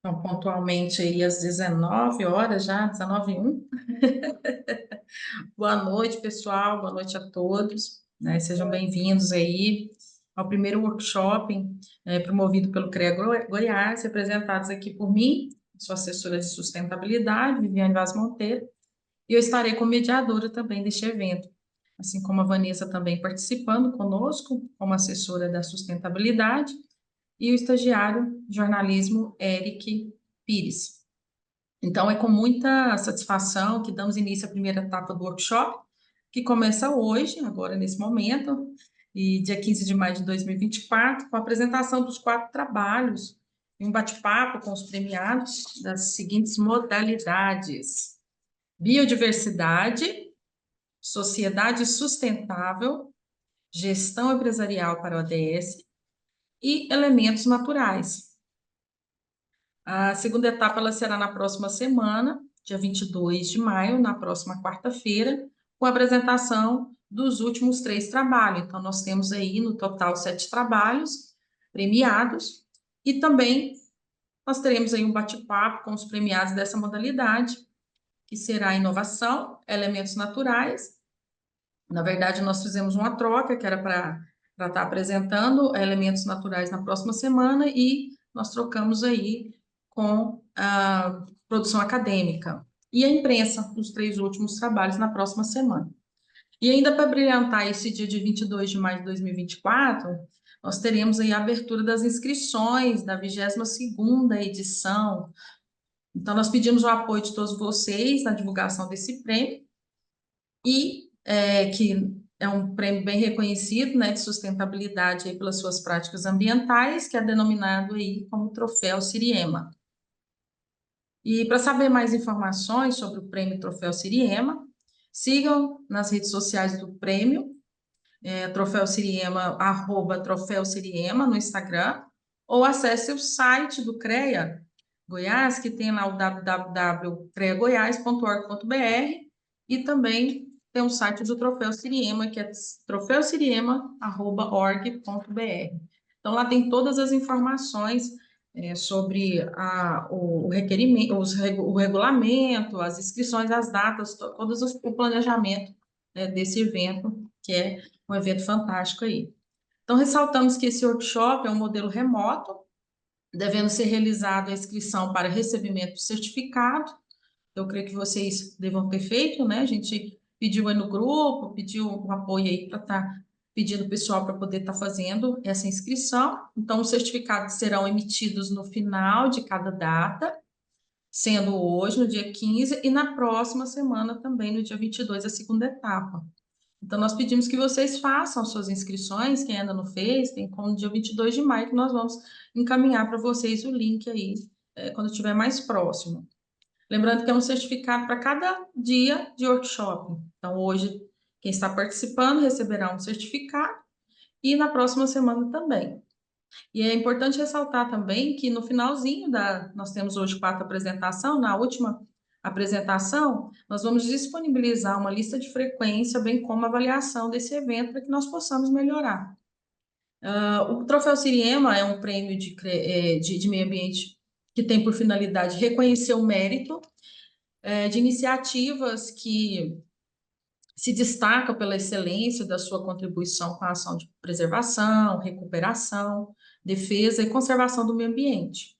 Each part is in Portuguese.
Então, pontualmente aí às 19 horas já, 19h01. Boa noite, pessoal, boa noite a todos, né? Sejam bem-vindos aí ao primeiro workshop promovido pelo CREA Goiás, representados aqui por mim, sou assessora de sustentabilidade, Viviane Vaz Monteiro, e eu estarei como mediadora também deste evento, assim como a Vanessa também participando conosco, como assessora da sustentabilidade, e o estagiário de jornalismo, Eric Pires. Então, é com muita satisfação que damos início à primeira etapa do workshop, que começa hoje, agora nesse momento, e dia 15 de maio de 2024, com a apresentação dos 4 trabalhos e um bate-papo com os premiados das seguintes modalidades: biodiversidade, sociedade sustentável, gestão empresarial para o ODS e elementos naturais. A segunda etapa ela será na próxima semana, dia 22 de maio, na próxima quarta-feira, com a apresentação dos últimos 3 trabalhos. Então, nós temos aí, no total, 7 trabalhos premiados, e também nós teremos aí um bate-papo com os premiados dessa modalidade, que será inovação, elementos naturais. Na verdade, nós fizemos uma troca, que era para estar apresentando elementos naturais na próxima semana, e nós trocamos aí com a produção acadêmica e a imprensa, os 3 últimos trabalhos na próxima semana. E ainda para brilhantar esse dia de 22 de maio de 2024, nós teremos aí a abertura das inscrições da 22ª edição. Então, nós pedimos o apoio de todos vocês na divulgação desse prêmio, e que é um prêmio bem reconhecido, né, de sustentabilidade aí pelas suas práticas ambientais, que é denominado aí como Troféu Siriema. E para saber mais informações sobre o prêmio Troféu Siriema, sigam nas redes sociais do prêmio, Troféu Siriema, @Troféu Siriema no Instagram, ou acesse o site do CREA Goiás, que tem lá o www.creagoias.org.br, e também tem o site do Troféu Siriema, que é troféusiriema.org.br. Então, lá tem todas as informações sobre o requerimento, o regulamento, as inscrições, as datas, todo o planejamento desse evento, que é um evento fantástico aí. Então, ressaltamos que esse workshop é um modelo remoto, devendo ser realizada a inscrição para recebimento do certificado. Eu creio que vocês devam ter feito, né? A gente pediu aí no grupo, pediu o apoio aí para estar pedindo o pessoal para poder estar fazendo essa inscrição. Então, os certificados serão emitidos no final de cada data, sendo hoje, no dia 15, e na próxima semana também, no dia 22, a segunda etapa. Então, nós pedimos que vocês façam suas inscrições, quem ainda não fez, tem como no dia 22 de maio, que nós vamos encaminhar para vocês o link aí, quando estiver mais próximo. Lembrando que é um certificado para cada dia de workshop. Então, hoje, quem está participando receberá um certificado, e na próxima semana também. E é importante ressaltar também que no finalzinho nós temos hoje 4 apresentações, na última apresentação, nós vamos disponibilizar uma lista de frequência, bem como avaliação desse evento, para que nós possamos melhorar. O Troféu Siriema é um prêmio de meio ambiente que tem por finalidade reconhecer o mérito de iniciativas que se destacam pela excelência da sua contribuição com a ação de preservação, recuperação, defesa e conservação do meio ambiente,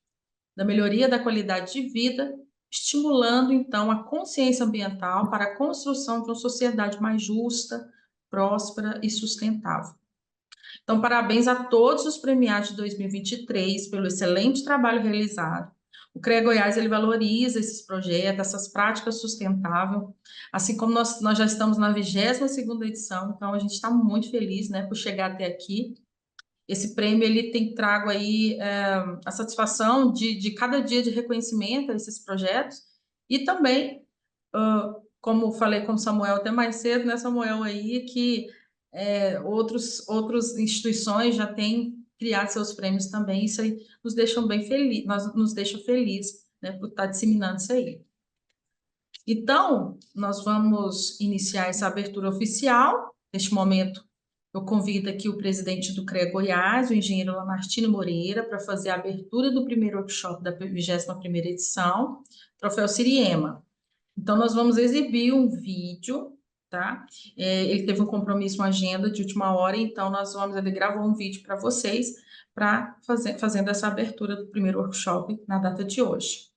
da melhoria da qualidade de vida, estimulando, então, a consciência ambiental para a construção de uma sociedade mais justa, próspera e sustentável. Então, parabéns a todos os premiados de 2023 pelo excelente trabalho realizado. O CREA Goiás, ele valoriza esses projetos, essas práticas sustentáveis, assim como nós já estamos na 22ª edição, então a gente está muito feliz, né, por chegar até aqui. Esse prêmio, ele tem trago aí a satisfação de cada dia de reconhecimento a esses projetos, e também, como falei com o Samuel até mais cedo, né, Samuel, aí, que outras instituições já têm criado seus prêmios também, isso aí nos deixa bem feliz, nos deixa feliz, né, por estar disseminando isso aí. Então, nós vamos iniciar essa abertura oficial, neste momento, eu convido aqui o presidente do CREA Goiás, o engenheiro Lamartine Moreira, para fazer a abertura do primeiro workshop da 21ª edição, Troféu Siriema. Então, nós vamos exibir um vídeo, tá? Ele teve um compromisso, uma agenda de última hora, então ele gravou um vídeo para vocês, para fazendo essa abertura do primeiro workshop na data de hoje.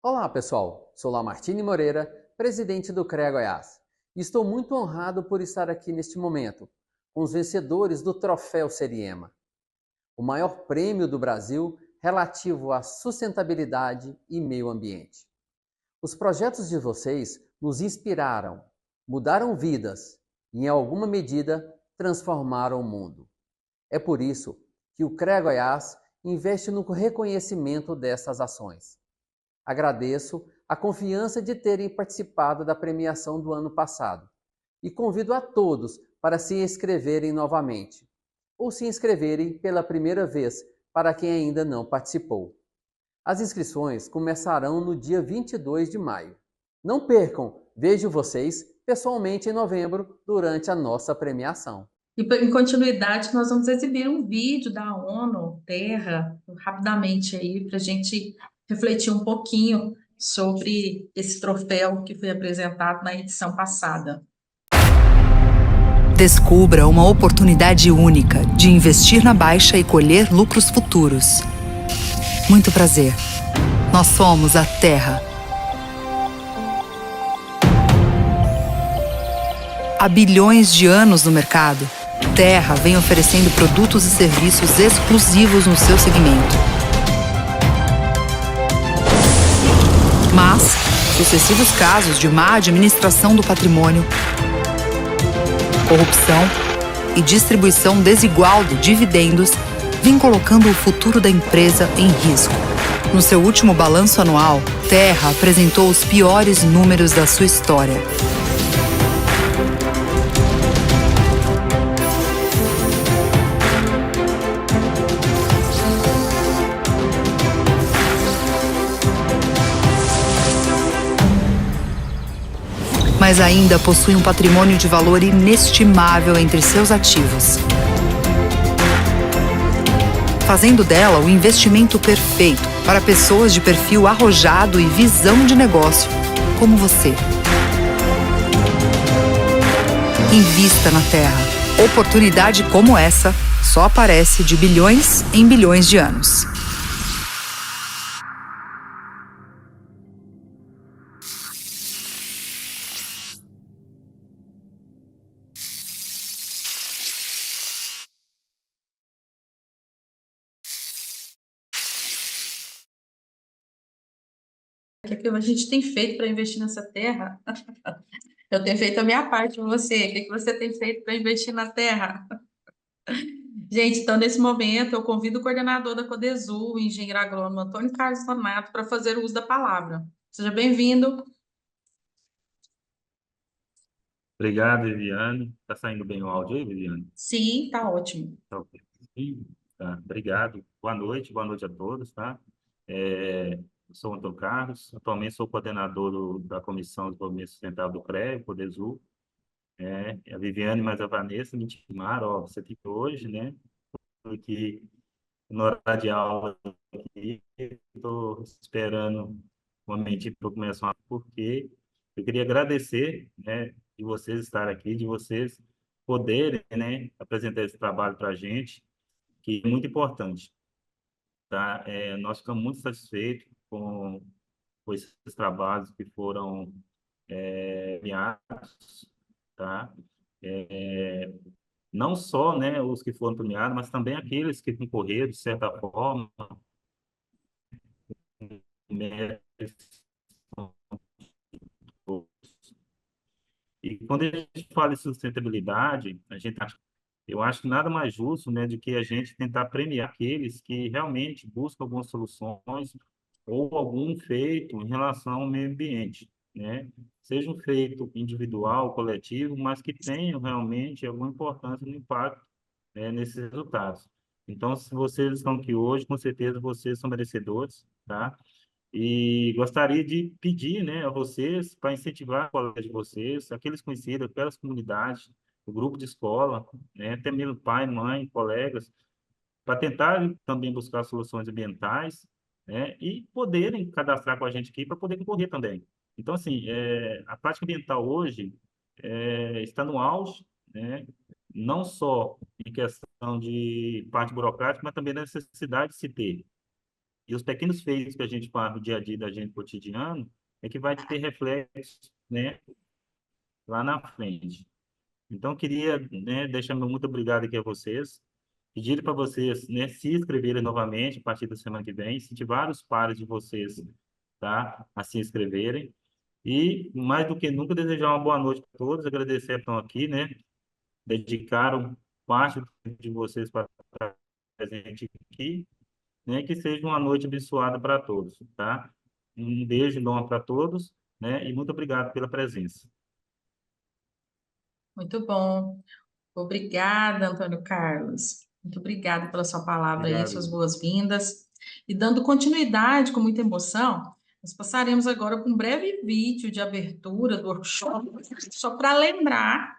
Olá, pessoal. Sou Lamartine Moreira, presidente do CREA Goiás. E estou muito honrado por estar aqui neste momento, com os vencedores do Troféu Seriema, o maior prêmio do Brasil relativo à sustentabilidade e meio ambiente. Os projetos de vocês nos inspiraram, mudaram vidas e, em alguma medida, transformaram o mundo. É por isso que o CREA Goiás investe no reconhecimento dessas ações. Agradeço a confiança de terem participado da premiação do ano passado e convido a todos para se inscreverem novamente ou se inscreverem pela primeira vez para quem ainda não participou. As inscrições começarão no dia 22 de maio. Não percam, vejo vocês pessoalmente em novembro durante a nossa premiação. E em continuidade, nós vamos exibir um vídeo da ONU Terra, rapidamente aí, para a gente refletir um pouquinho sobre esse troféu que foi apresentado na edição passada. Descubra uma oportunidade única de investir na Baixa e colher lucros futuros. Muito prazer. Nós somos a Terra. Há bilhões de anos no mercado, Terra vem oferecendo produtos e serviços exclusivos no seu segmento. Mas sucessivos casos de má administração do patrimônio, corrupção e distribuição desigual de dividendos vêm colocando o futuro da empresa em risco. No seu último balanço anual, Terra apresentou os piores números da sua história. Mas ainda possui um patrimônio de valor inestimável entre seus ativos, fazendo dela o investimento perfeito para pessoas de perfil arrojado e visão de negócio, como você. Invista na Terra. Oportunidade como essa só aparece de bilhões em bilhões de anos. O que a gente tem feito para investir nessa terra? Eu tenho feito a minha parte com você. O que você tem feito para investir na terra? Gente, então, nesse momento, eu convido o coordenador da Codesul, o engenheiro agrônomo Antônio Carlos Donato, para fazer o uso da palavra. Seja bem-vindo. Obrigado, Viviane. Está saindo bem o áudio aí, Viviane? Sim, está ótimo. Tá ok. Sim, tá. Obrigado. Boa noite a todos, tá? Eu sou o Antônio Carlos, atualmente sou coordenador da Comissão de Desenvolvimento Sustentável do CREA, Codesul. A Viviane mais a Vanessa me chamaram, ó, você fica hoje, né? Porque no horário de aula aqui, estou esperando um momentinho para começar, porque eu queria agradecer, né, de vocês estarem aqui, de vocês poderem, né, apresentar esse trabalho para a gente, que é muito importante, tá? Nós ficamos muito satisfeitos com esses trabalhos que foram enviados, tá? Não só, né, os que foram premiados, mas também aqueles que concorreram, de certa forma, e quando a gente fala de sustentabilidade, eu acho que nada mais justo, né, do que a gente tentar premiar aqueles que realmente buscam algumas soluções ou algum feito em relação ao meio ambiente, né? Seja um feito individual, coletivo, mas que tenham realmente alguma importância no impacto, né, nesses resultados. Então, se vocês estão aqui hoje, com certeza vocês são merecedores, tá? E gostaria de pedir, né, a vocês para incentivar os colegas de vocês, aqueles conhecidos, aquelas comunidades, o grupo de escola, né, até mesmo pai, mãe, colegas, para tentar também buscar soluções ambientais, né, e poderem cadastrar com a gente aqui para poder concorrer também. Então, assim, a prática ambiental hoje está no auge, né, não só em questão de parte burocrática, mas também da necessidade de se ter. E os pequenos feitos que a gente faz no dia a dia da gente cotidiano é que vai ter reflexo, né, lá na frente. Então, eu queria, né, deixar meu muito obrigado aqui a vocês, pedir para vocês, né, se inscreverem novamente a partir da semana que vem, incentivar os pares de vocês, tá, a se inscreverem. E, mais do que nunca, desejar uma boa noite para todos, agradecer a estão aqui, né, dedicaram parte do tempo de vocês para estar presente aqui, né, que seja uma noite abençoada para todos, tá? Um beijo enorme para todos, né, e muito obrigado pela presença. Muito bom. Obrigada, Antônio Carlos. Muito obrigada pela sua palavra aí, suas Obrigado. boas-vindas. E dando continuidade com muita emoção, nós passaremos agora com um breve vídeo de abertura do workshop, só para lembrar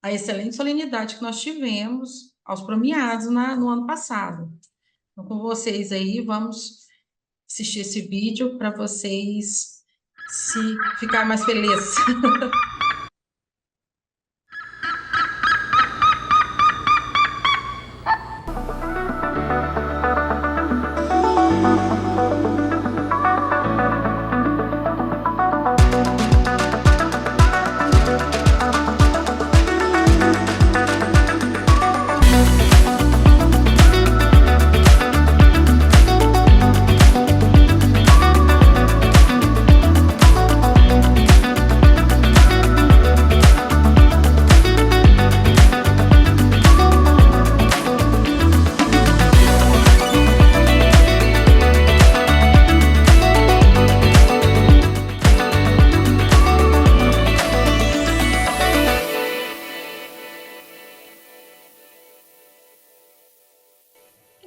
a excelente solenidade que nós tivemos aos premiados no ano passado. Então, com vocês aí, vamos assistir esse vídeo para vocês se ficar mais felizes.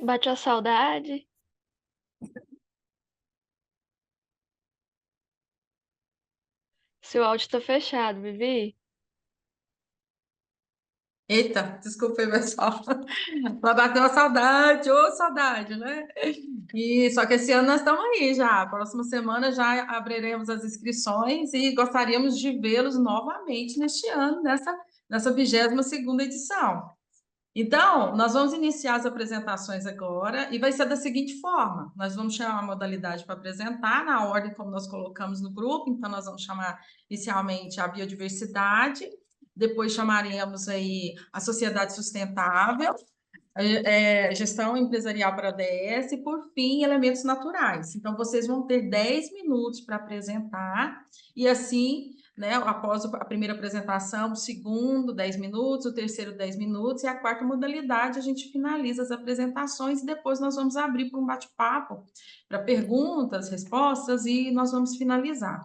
Bate a saudade. Seu áudio tá fechado, Vivi. Eita, desculpa aí, pessoal. Mas bateu uma saudade, ô saudade, né? E só que esse ano nós estamos aí já. Próxima semana já abriremos as inscrições e gostaríamos de vê-los novamente neste ano, nessa 22ª edição. Então, nós vamos iniciar as apresentações agora e vai ser da seguinte forma: nós vamos chamar a modalidade para apresentar na ordem como nós colocamos no grupo. Então, nós vamos chamar inicialmente a biodiversidade, depois chamaremos aí a sociedade sustentável, gestão empresarial para ODS e, por fim, elementos naturais. Então, vocês vão ter 10 minutos para apresentar e assim, né, após a primeira apresentação, o segundo, 10 minutos, o terceiro, 10 minutos e a quarta modalidade, a gente finaliza as apresentações e depois nós vamos abrir para um bate-papo, para perguntas, respostas e nós vamos finalizar.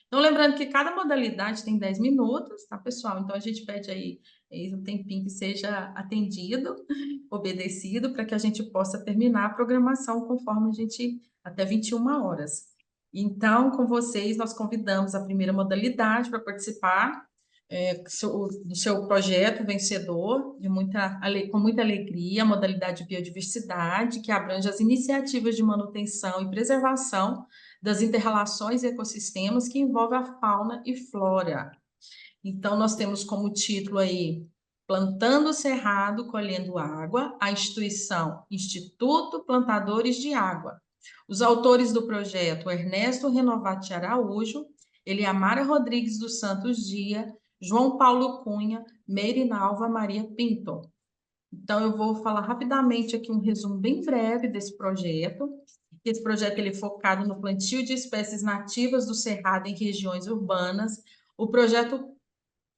Então, lembrando que cada modalidade tem 10 minutos, tá, pessoal? Então, a gente pede aí um tempinho que seja atendido, obedecido, para que a gente possa terminar a programação conforme a gente, até 21 horas. Então, com vocês, nós convidamos a primeira modalidade para participar do seu projeto vencedor, com muita alegria, a modalidade de biodiversidade, que abrange as iniciativas de manutenção e preservação das inter-relações e ecossistemas que envolvem a fauna e flora. Então, nós temos como título aí, Plantando o Cerrado, Colhendo Água, a instituição Instituto Plantadores de Água. Os autores do projeto, Ernesto Renovati Araújo, Eliamara Rodrigues dos Santos Dia, João Paulo Cunha, Meirinalva Maria Pinto. Então, eu vou falar rapidamente aqui um resumo bem breve desse projeto. Esse projeto ele é focado no plantio de espécies nativas do cerrado em regiões urbanas. O projeto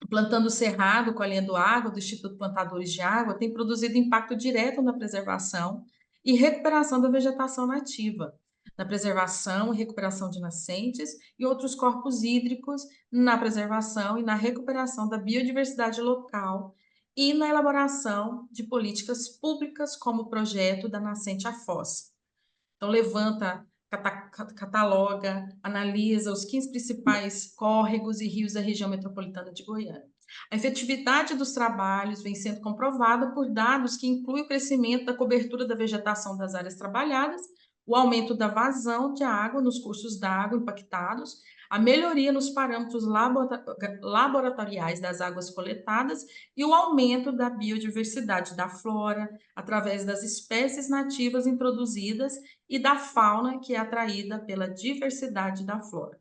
Plantando Cerrado, Colhendo Água, do Instituto Plantadores de Água, tem produzido impacto direto na preservação e recuperação da vegetação nativa, na preservação e recuperação de nascentes e outros corpos hídricos, na preservação e na recuperação da biodiversidade local e na elaboração de políticas públicas como o projeto da Nascente à Foz. Então, levanta, cataloga, analisa os 15 principais córregos e rios da região metropolitana de Goiânia. A efetividade dos trabalhos vem sendo comprovada por dados que incluem o crescimento da cobertura da vegetação das áreas trabalhadas, o aumento da vazão de água nos cursos d'água impactados, a melhoria nos parâmetros laboratoriais das águas coletadas e o aumento da biodiversidade da flora, através das espécies nativas introduzidas e da fauna que é atraída pela diversidade da flora.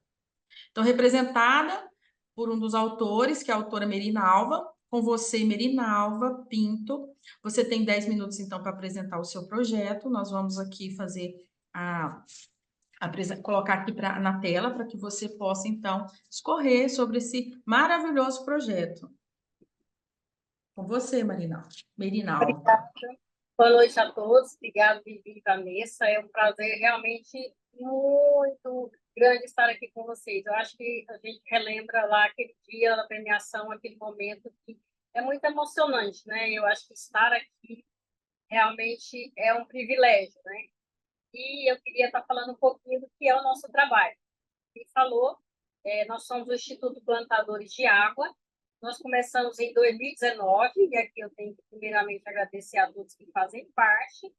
Então, representada por um dos autores, que é a autora Merinalva. Com você, Merinalva Pinto. Você tem 10 minutos, então, para apresentar o seu projeto. Nós vamos aqui fazer colocar aqui na tela para que você possa, então, escorrer sobre esse maravilhoso projeto. Com você, Merinalva. Boa noite a todos, obrigado, Vivi e Vanessa. É um prazer realmente muito grande estar aqui com vocês. Eu acho que a gente relembra lá aquele dia da premiação, aquele momento que é muito emocionante, né? Eu acho que estar aqui realmente é um privilégio, né? E eu queria estar falando um pouquinho do que é o nosso trabalho. Quem falou, nós somos o Instituto Plantadores de Água. Nós começamos em 2019, e aqui eu tenho que primeiramente agradecer a todos que fazem parte,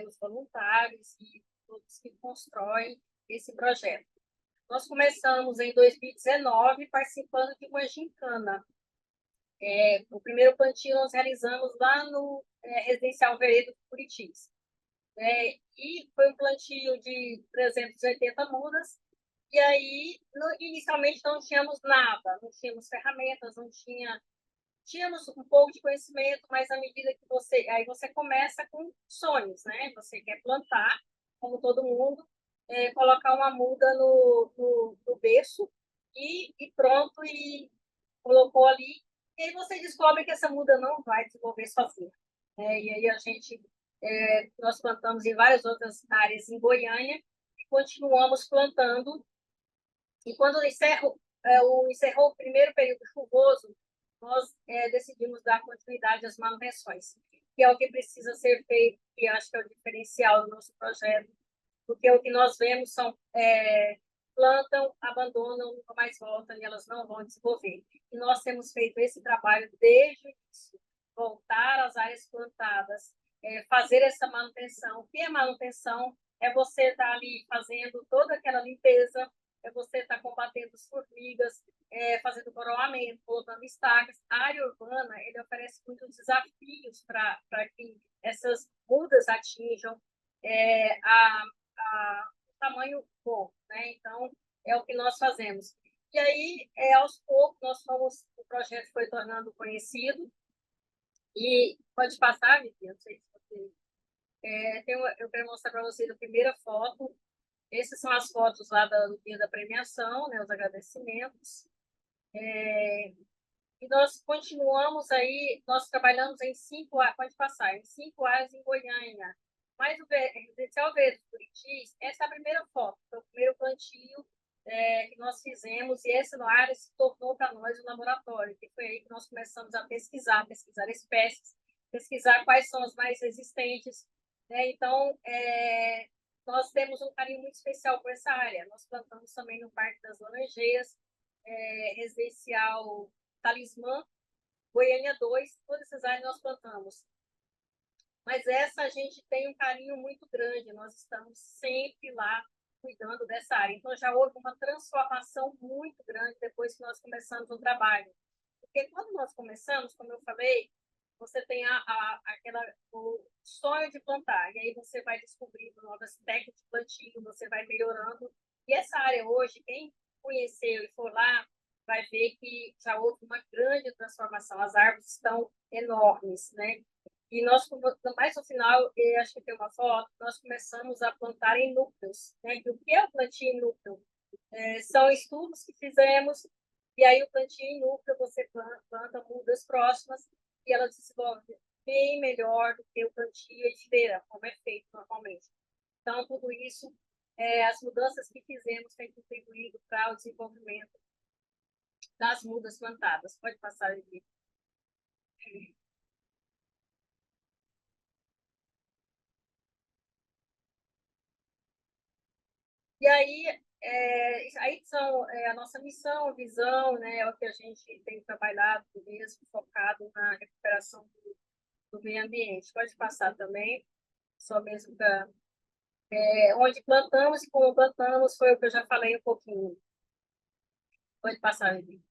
os voluntários e todos que constroem esse projeto. Nós começamos em 2019 participando de uma gincana. O primeiro plantio nós realizamos lá no Residencial Veredo de Curitis. E foi um plantio de 380 mudas, e aí, inicialmente, não tínhamos nada, não tínhamos ferramentas, tínhamos um pouco de conhecimento, mas à medida que aí você começa com sonhos, né? Você quer plantar, como todo mundo, colocar uma muda no berço e pronto, e colocou ali, e aí você descobre que essa muda não vai desenvolver sozinha. E aí nós plantamos em várias outras áreas em Goiânia e continuamos plantando. E quando encerrou o primeiro período chuvoso, nós decidimos dar continuidade às manutenções, que é o que precisa ser feito, e acho que é o diferencial do nosso projeto, porque o que nós vemos são plantam, abandonam, nunca mais voltam e elas não vão desenvolver. E nós temos feito esse trabalho desde o início, voltar às áreas plantadas, fazer essa manutenção. O que é manutenção? É você estar ali fazendo toda aquela limpeza, é você estar combatendo as formigas, fazendo coroamento, colocando estacas. A área urbana, ele oferece muitos desafios para que essas mudas atinjam o tamanho bom, né? Então, é o que nós fazemos. E aí, aos poucos, o projeto foi tornando conhecido. E pode passar, Vivi, não sei se você... eu quero mostrar para vocês a primeira foto. Essas são as fotos lá do dia da premiação, né, os agradecimentos. E nós continuamos aí, nós trabalhamos em 5 áreas em Goiânia. Mas o Residencial Veredo de Curitis, essa é a primeira foto, foi o primeiro plantio que nós fizemos, e essa área se tornou para nós um laboratório, que foi aí que nós começamos a pesquisar espécies, pesquisar quais são as mais resistentes, né? Então, nós temos um carinho muito especial por essa área. Nós plantamos também no Parque das Laranjeiras, Residencial Talismã, Goiânia 2, todas essas áreas nós plantamos. Mas essa a gente tem um carinho muito grande, nós estamos sempre lá cuidando dessa área. Então, já houve uma transformação muito grande depois que nós começamos o trabalho. Porque quando nós começamos, como eu falei, você tem o sonho de plantar, e aí você vai descobrindo novas técnicas de plantio, você vai melhorando. E essa área hoje, quem conheceu e for lá, vai ver que já houve uma grande transformação. As árvores estão enormes, né? E nós, mais no final, acho que tem uma foto, nós começamos a plantar em núcleos, né? E o que é o plantio em núcleo? São estudos que fizemos, e aí o plantio em núcleo, você planta mudas próximas, e elas se desenvolvem bem melhor do que o plantio de feira, como é feito normalmente. Então, tudo isso, as mudanças que fizemos têm contribuído para o desenvolvimento das mudas plantadas. Pode passar aqui. E aí, aí são a nossa missão, visão, né, é o que a gente tem trabalhado mesmo, focado na recuperação do meio ambiente. Pode passar também, só mesmo para onde plantamos e como plantamos, foi o que eu já falei um pouquinho. Pode passar, Vivi.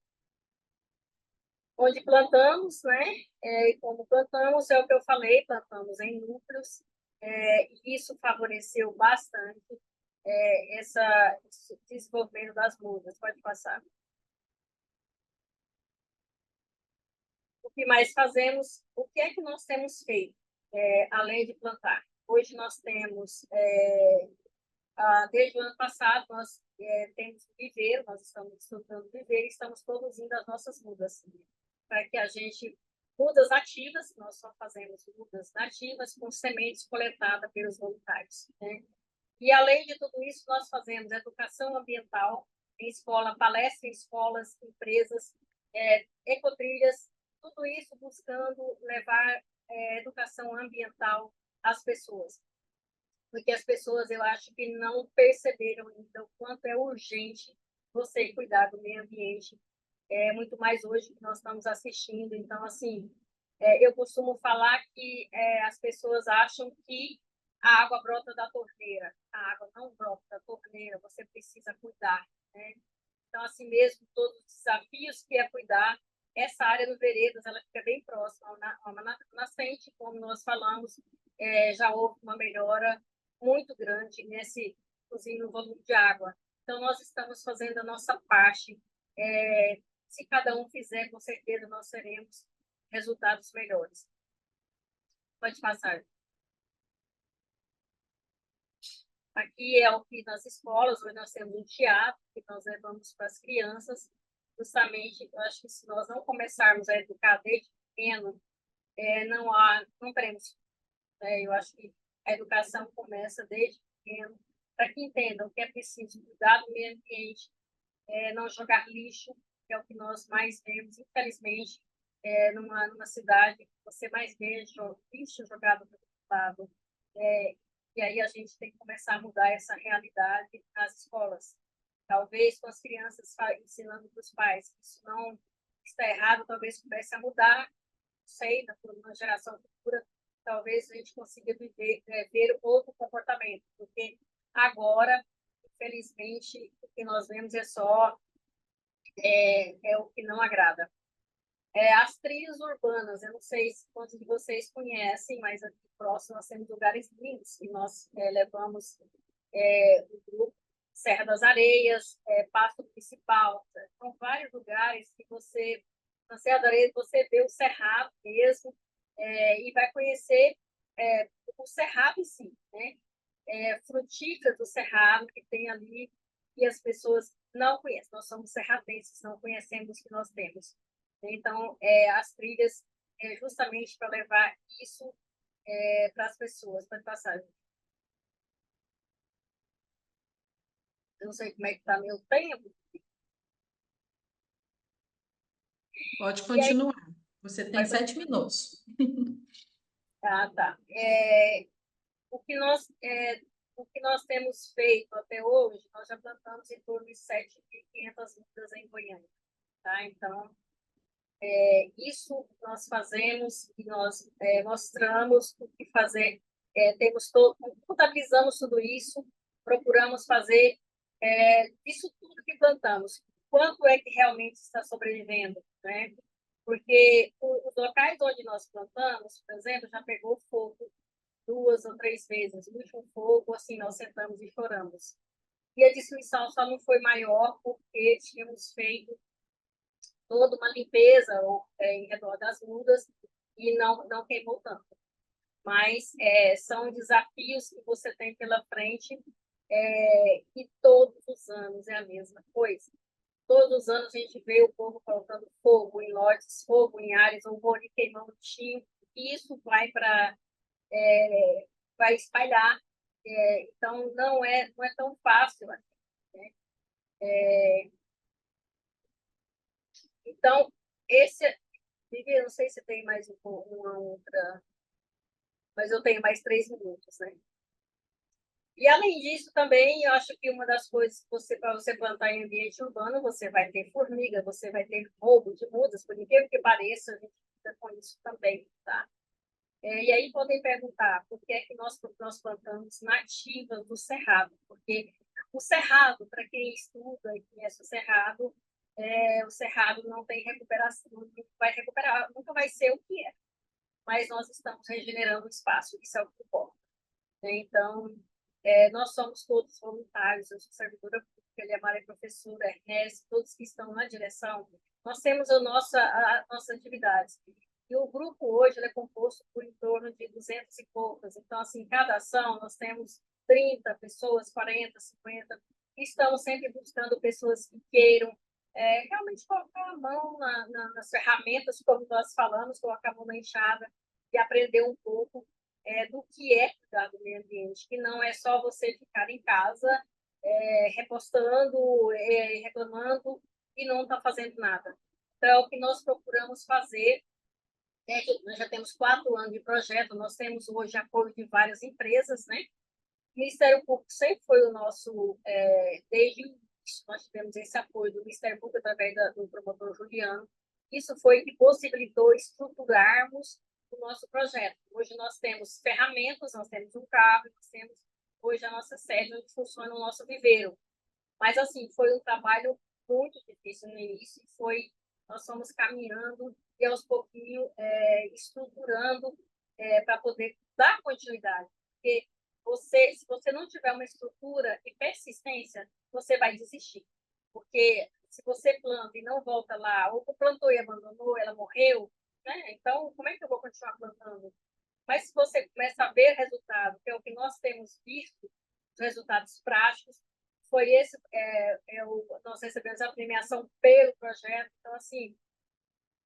Onde plantamos, né, e como plantamos, é o que eu falei, plantamos em núcleos, e isso favoreceu bastante esse desenvolvimento das mudas. Pode passar. O que mais fazemos? O que é que nós temos feito, além de plantar? Hoje nós temos, desde o ano passado, nós temos viveiro, nós estamos estruturando viveiro e estamos produzindo as nossas mudas, para que a gente, mudas nativas, nós só fazemos mudas nativas com sementes coletadas pelos voluntários, né? E, além de tudo isso, nós fazemos educação ambiental em escola, palestra em escolas, empresas, ecotrilhas, tudo isso buscando levar educação ambiental às pessoas. Porque as pessoas, eu acho que não perceberam ainda o quanto é urgente você cuidar do meio ambiente, muito mais hoje que nós estamos assistindo. Então, assim, eu costumo falar que as pessoas acham que a água brota da torneira. A água não brota da torneira, você precisa cuidar, né? Então, assim mesmo, todos os desafios que é cuidar, essa área do Veredas, ela fica bem próxima ao nascente, como nós falamos, já houve uma melhora muito grande inclusive, no volume de água. Então, nós estamos fazendo a nossa parte. Se cada um fizer, com certeza nós teremos resultados melhores. Pode passar. Aqui é o que nas escolas, hoje nós temos um teatro que nós levamos para as crianças, justamente, eu acho que se nós não começarmos a educar desde pequeno, não teremos. Eu acho que a educação começa desde pequeno, para que entendam que é preciso cuidar do meio ambiente, não jogar lixo, que é o que nós mais vemos, infelizmente, numa cidade, você mais vê lixo jogado do lado. E aí a gente tem que começar a mudar essa realidade nas escolas. Talvez com as crianças ensinando para os pais que isso não está errado, talvez comece a mudar, não sei, na geração futura, talvez a gente consiga ver outro comportamento, porque agora, infelizmente, o que nós vemos é só o que não agrada. As trilhas urbanas, eu não sei quantos de vocês conhecem, mas aqui próximo nós temos lugares lindos, e nós levamos o grupo Serra das Areias, Pasto Principal, são vários lugares que você, na Serra das Areias, você vê o cerrado mesmo, e vai conhecer o cerrado em si, né? Frutíferas do cerrado que tem ali, e as pessoas não conhecem, nós somos serradenses, não conhecemos o que nós temos. Então, as trilhas justamente para levar isso para as pessoas. Pode passar. Eu não sei como é que está meu tempo. Pode continuar. Você tem 7 minutos. Tá. O que nós temos feito até hoje, nós já plantamos em torno de 7.500 mudas em Goiânia. Tá? Então, isso nós fazemos e nós mostramos o que fazer. Contabilizamos tudo isso, procuramos fazer isso tudo que plantamos. Quanto é que realmente está sobrevivendo, né? Porque os locais onde nós plantamos, por exemplo, já pegou fogo 2 ou 3 vezes. O último fogo, assim, nós sentamos e choramos. E a destruição só não foi maior porque tínhamos feito toda uma limpeza em redor das mudas e não queimou tanto. Mas são desafios que você tem pela frente e todos os anos é a mesma coisa. Todos os anos a gente vê o povo colocando fogo em lotes, fogo em áreas, ou boni queimando tinta, e isso vai espalhar. Então, não é tão fácil. Né? Então, Vivi, eu não sei se tem mais uma outra, mas eu tenho mais 3 minutos, né? E, além disso, também, eu acho que uma das coisas que para você plantar em ambiente urbano, você vai ter formiga, você vai ter roubo de mudas, por incrível que pareça, a gente fica com isso também, tá? E aí podem perguntar por que é que nós plantamos nativas do cerrado, porque o cerrado, para quem estuda e conhece o cerrado não tem recuperação, não vai recuperar, nunca vai ser o que é, mas nós estamos regenerando o espaço, isso é o que importa, né? Então, nós somos todos voluntários, eu sou servidora pública, Eliamara é professora, Ernest, todos que estão na direção, nós temos a nossas atividades. E o grupo hoje é composto por em torno de 200 e poucas. Então, assim, cada ação nós temos 30 pessoas, 40, 50. E estamos sempre buscando pessoas que queiram realmente colocar a mão nas ferramentas, como nós falamos, colocar a mão na enxada e aprender um pouco do que é cuidar do meio ambiente, que não é só você ficar em casa repostando, reclamando e não está fazendo nada. Então, é o que nós procuramos fazer. Nós já temos 4 anos de projeto, nós temos hoje apoio de várias empresas, né? O Ministério Público sempre foi o nosso, desde o início, nós tivemos esse apoio do Ministério Público através do promotor Juliano. Isso foi que possibilitou estruturarmos o nosso projeto. Hoje nós temos ferramentas, nós temos um carro, nós temos hoje a nossa sede onde funciona o nosso viveiro. Mas, assim, foi um trabalho muito difícil no início, nós fomos caminhando e aos pouquinhos estruturando para poder dar continuidade. Porque se você não tiver uma estrutura e persistência, você vai desistir. Porque se você planta e não volta lá, ou plantou e abandonou, ela morreu, né? Então, como é que eu vou continuar plantando? Mas se você começa a ver resultado, que é o que nós temos visto, os resultados práticos, foi esse, nós recebemos a premiação pelo projeto. Então, assim,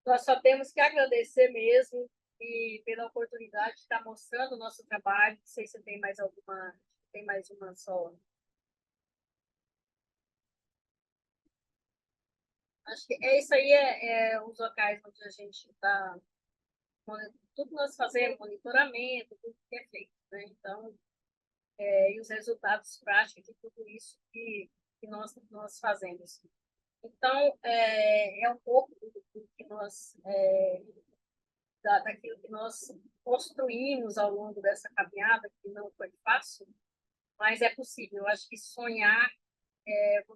nós só temos que agradecer mesmo e pela oportunidade de estar mostrando o nosso trabalho. Não sei se tem mais alguma, tem mais uma só. Acho que isso aí os locais onde a gente está, tudo nós fazemos, monitoramento, tudo que é feito, né? Então, e os resultados práticos de tudo isso que nós fazemos. Então, é um pouco do que nós, daquilo que nós construímos ao longo dessa caminhada, que não foi fácil, mas é possível. Eu acho que sonhar,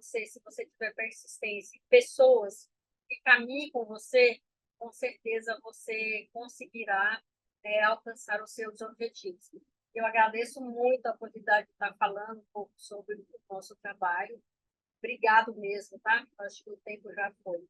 se você tiver persistência, pessoas que caminhem com você, com certeza você conseguirá alcançar os seus objetivos. Eu agradeço muito a oportunidade de estar falando um pouco sobre o nosso trabalho. Obrigado mesmo, tá? Acho que o tempo já foi.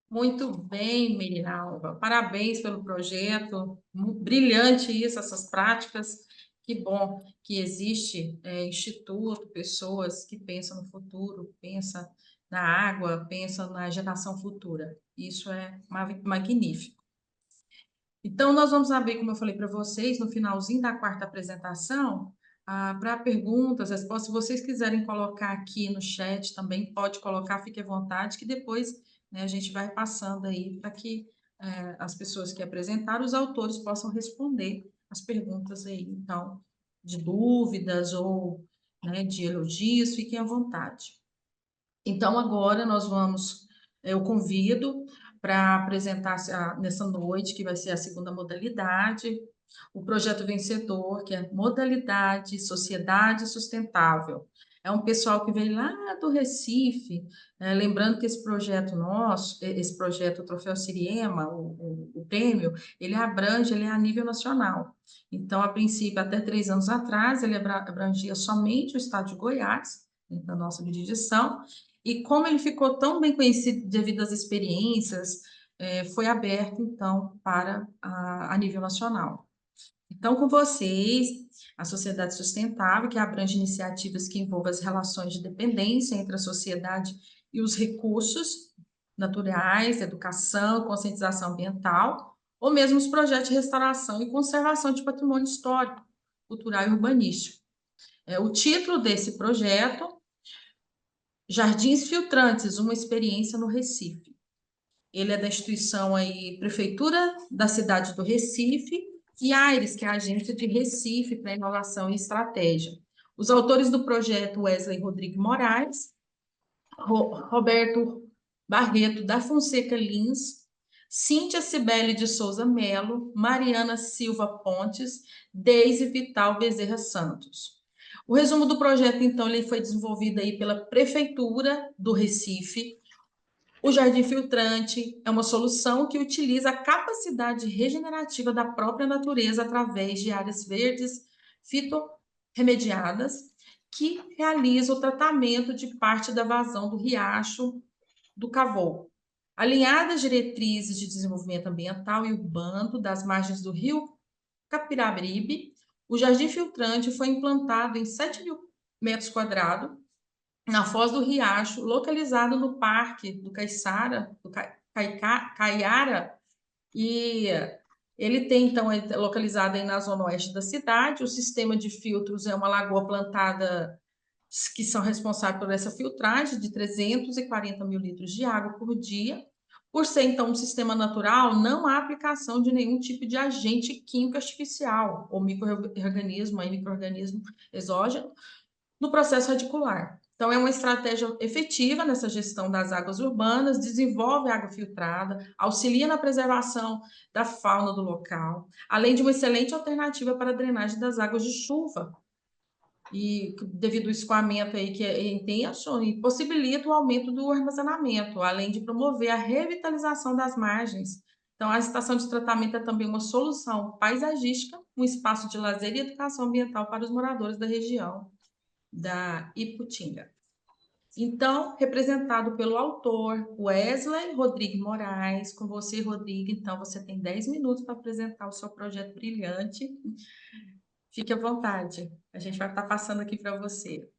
Muito bem, Meiralva. Parabéns pelo projeto. Brilhante isso, essas práticas. Que bom que existe instituto, pessoas que pensam no futuro, pensam na água, pensam na geração futura. Isso é magnífico. Então, nós vamos abrir, como eu falei para vocês, no finalzinho da 4ª apresentação, para perguntas, respostas. Se vocês quiserem colocar aqui no chat, também pode colocar, fique à vontade, que depois, né, a gente vai passando aí para que as pessoas que apresentaram, os autores possam responder as perguntas aí, então, de dúvidas ou, né, de elogios, fiquem à vontade. Então, agora eu convido para apresentar nessa noite, que vai ser a 2ª modalidade, o projeto vencedor, que é Modalidade Sociedade Sustentável. É um pessoal que veio lá do Recife, lembrando que esse projeto nosso, esse projeto Troféu Siriema, o prêmio, ele é a nível nacional. Então, a princípio, até 3 anos atrás, ele abrangia somente o estado de Goiás, da nossa jurisdição, e como ele ficou tão bem conhecido devido às experiências, foi aberto, então, para a nível nacional. Então, com vocês, a Sociedade Sustentável, que abrange iniciativas que envolvem as relações de dependência entre a sociedade e os recursos naturais, educação, conscientização ambiental, ou mesmo os projetos de restauração e conservação de patrimônio histórico, cultural e urbanístico. O título desse projeto: Jardins Filtrantes, uma experiência no Recife. Ele é da instituição aí, Prefeitura da cidade do Recife, e a AIRES, que é a Agência de Recife para Inovação e Estratégia. Os autores do projeto, Wesley Rodrigues Moraes, Roberto Barreto da Fonseca Lins, Cíntia Cibele de Souza Melo, Mariana Silva Pontes, Deise Vital Bezerra Santos. O resumo do projeto, então, ele foi desenvolvido aí pela Prefeitura do Recife. O jardim filtrante é uma solução que utiliza a capacidade regenerativa da própria natureza através de áreas verdes fitorremediadas, que realiza o tratamento de parte da vazão do riacho do Cavoco. Alinhadas às diretrizes de desenvolvimento ambiental e urbano das margens do rio Capibaribe, o jardim filtrante foi implantado em 7.000 metros quadrados, na foz do riacho, localizado no Parque do Caiçara, do Caiara, e ele tem, então, é localizado aí na zona oeste da cidade. O sistema de filtros é uma lagoa plantada que são responsáveis por essa filtragem de 340 mil litros de água por dia. Por ser, então, um sistema natural, não há aplicação de nenhum tipo de agente químico artificial ou micro-organismo exógeno no processo radicular. Então, é uma estratégia efetiva nessa gestão das águas urbanas, desenvolve água filtrada, auxilia na preservação da fauna do local, além de uma excelente alternativa para a drenagem das águas de chuva, e devido ao escoamento aí que é intenso, e possibilita o aumento do armazenamento, além de promover a revitalização das margens. Então, a estação de tratamento é também uma solução paisagística, um espaço de lazer e educação ambiental para os moradores da região da Iputinga. Então, representado pelo autor Wesley Rodrigues Moraes, com você, Rodrigo. Então, você tem 10 minutos para apresentar o seu projeto brilhante. Fique à vontade, a gente vai estar passando aqui para você.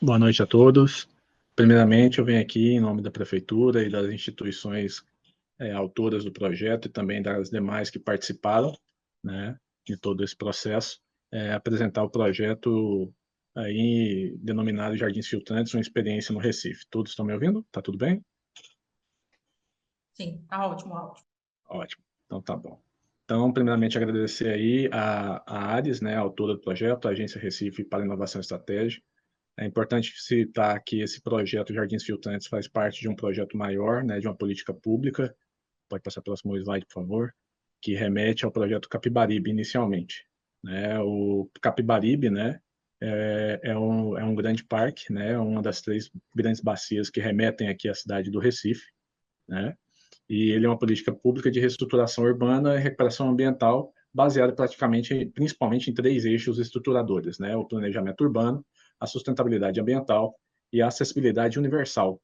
Boa noite a todos. Primeiramente, eu venho aqui em nome da Prefeitura e das instituições autoras do projeto e também das demais que participaram, né, de todo esse processo, apresentar o projeto aí denominado Jardins Filtrantes, uma experiência no Recife. Todos estão me ouvindo? Tá tudo bem? Sim, tá ótimo, ótimo. Ótimo, então tá bom. Então, primeiramente, agradecer aí a ARES, né, a autora do projeto, a Agência Recife para Inovação e Estratégia. É importante citar que esse projeto Jardins Filtrantes faz parte de um projeto maior, né, de uma política pública, pode passar pelo próximo slide, por favor, que remete ao projeto Capibaribe inicialmente. Né? O Capibaribe, né, é um grande parque, né, uma das 3 grandes bacias que remetem aqui à cidade do Recife, né? E ele é uma política pública de reestruturação urbana e recuperação ambiental baseada principalmente em 3 eixos estruturadores, né? O planejamento urbano, a sustentabilidade ambiental e a acessibilidade universal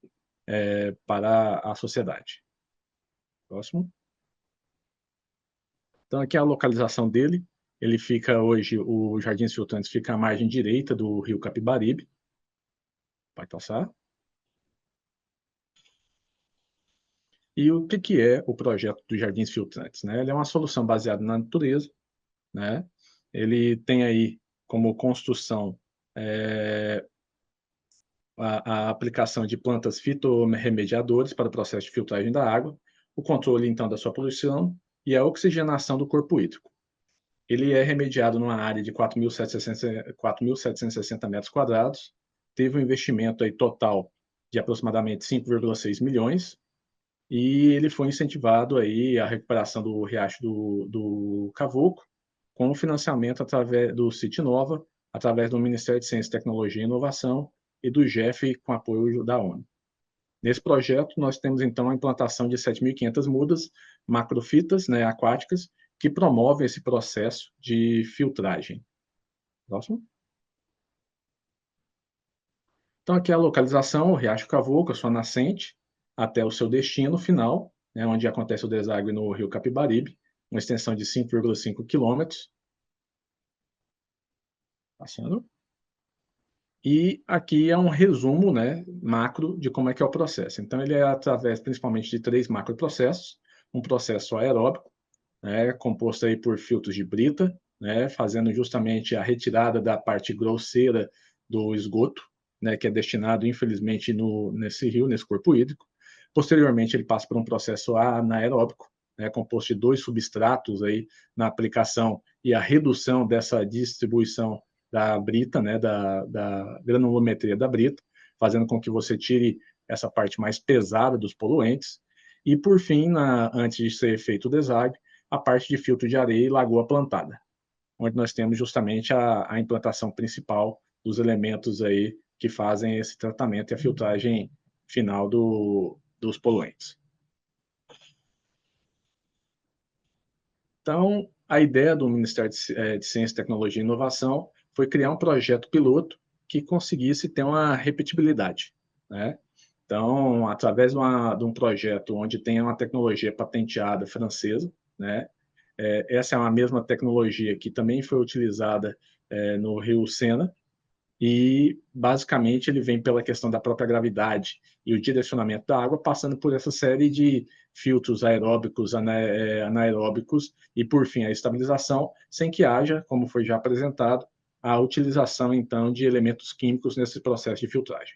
para a sociedade. Próximo. Então, aqui é a localização dele. Ele fica hoje, o Jardins Filtrantes fica à margem direita do rio Capibaribe. Pode passar. E o que é o projeto dos Jardins Filtrantes? Né? Ele é uma solução baseada na natureza. Né? Ele tem aí como construção a aplicação de plantas fitorremediadoras para o processo de filtragem da água, o controle, então, da sua poluição e a oxigenação do corpo hídrico. Ele é remediado numa área de 4.760 metros quadrados, teve um investimento aí total de aproximadamente 5,6 milhões, e ele foi incentivado aí a recuperação do riacho do Cavoco, com o financiamento através do City Nova, através do Ministério de Ciência, Tecnologia e Inovação e do GEF, com apoio da ONU. Nesse projeto, nós temos, então, a implantação de 7.500 mudas macrofitas, né, aquáticas, que promovem esse processo de filtragem. Próximo. Então, aqui é a localização, o Riacho Cavoco, a sua nascente, até o seu destino final, né, onde acontece o deságue no rio Capibaribe, uma extensão de 5,5 quilômetros. Passando. E aqui é um resumo, né, macro de como é que é o processo. Então, ele é através principalmente de 3 macroprocessos, um processo aeróbico, né, composto aí por filtros de brita, né, fazendo justamente a retirada da parte grosseira do esgoto, né, que é destinado, infelizmente, nesse rio, nesse corpo hídrico. Posteriormente, ele passa por um processo anaeróbico, né, composto de 2 substratos aí na aplicação e a redução dessa distribuição da brita, né, da granulometria da brita, fazendo com que você tire essa parte mais pesada dos poluentes. E, por fim, antes de ser feito o deságua, a parte de filtro de areia e lagoa plantada, onde nós temos justamente a implantação principal dos elementos aí que fazem esse tratamento e a filtragem final dos poluentes. Então, a ideia do Ministério de Ciência, Tecnologia e Inovação foi criar um projeto piloto que conseguisse ter uma repetibilidade, né? Então, através de um projeto onde tem uma tecnologia patenteada francesa, né? Essa é a mesma tecnologia que também foi utilizada no Rio Sena, e basicamente ele vem pela questão da própria gravidade e o direcionamento da água, passando por essa série de filtros aeróbicos, anaeróbicos e, por fim, a estabilização, sem que haja, como foi já apresentado, a utilização, então, de elementos químicos nesse processo de filtragem.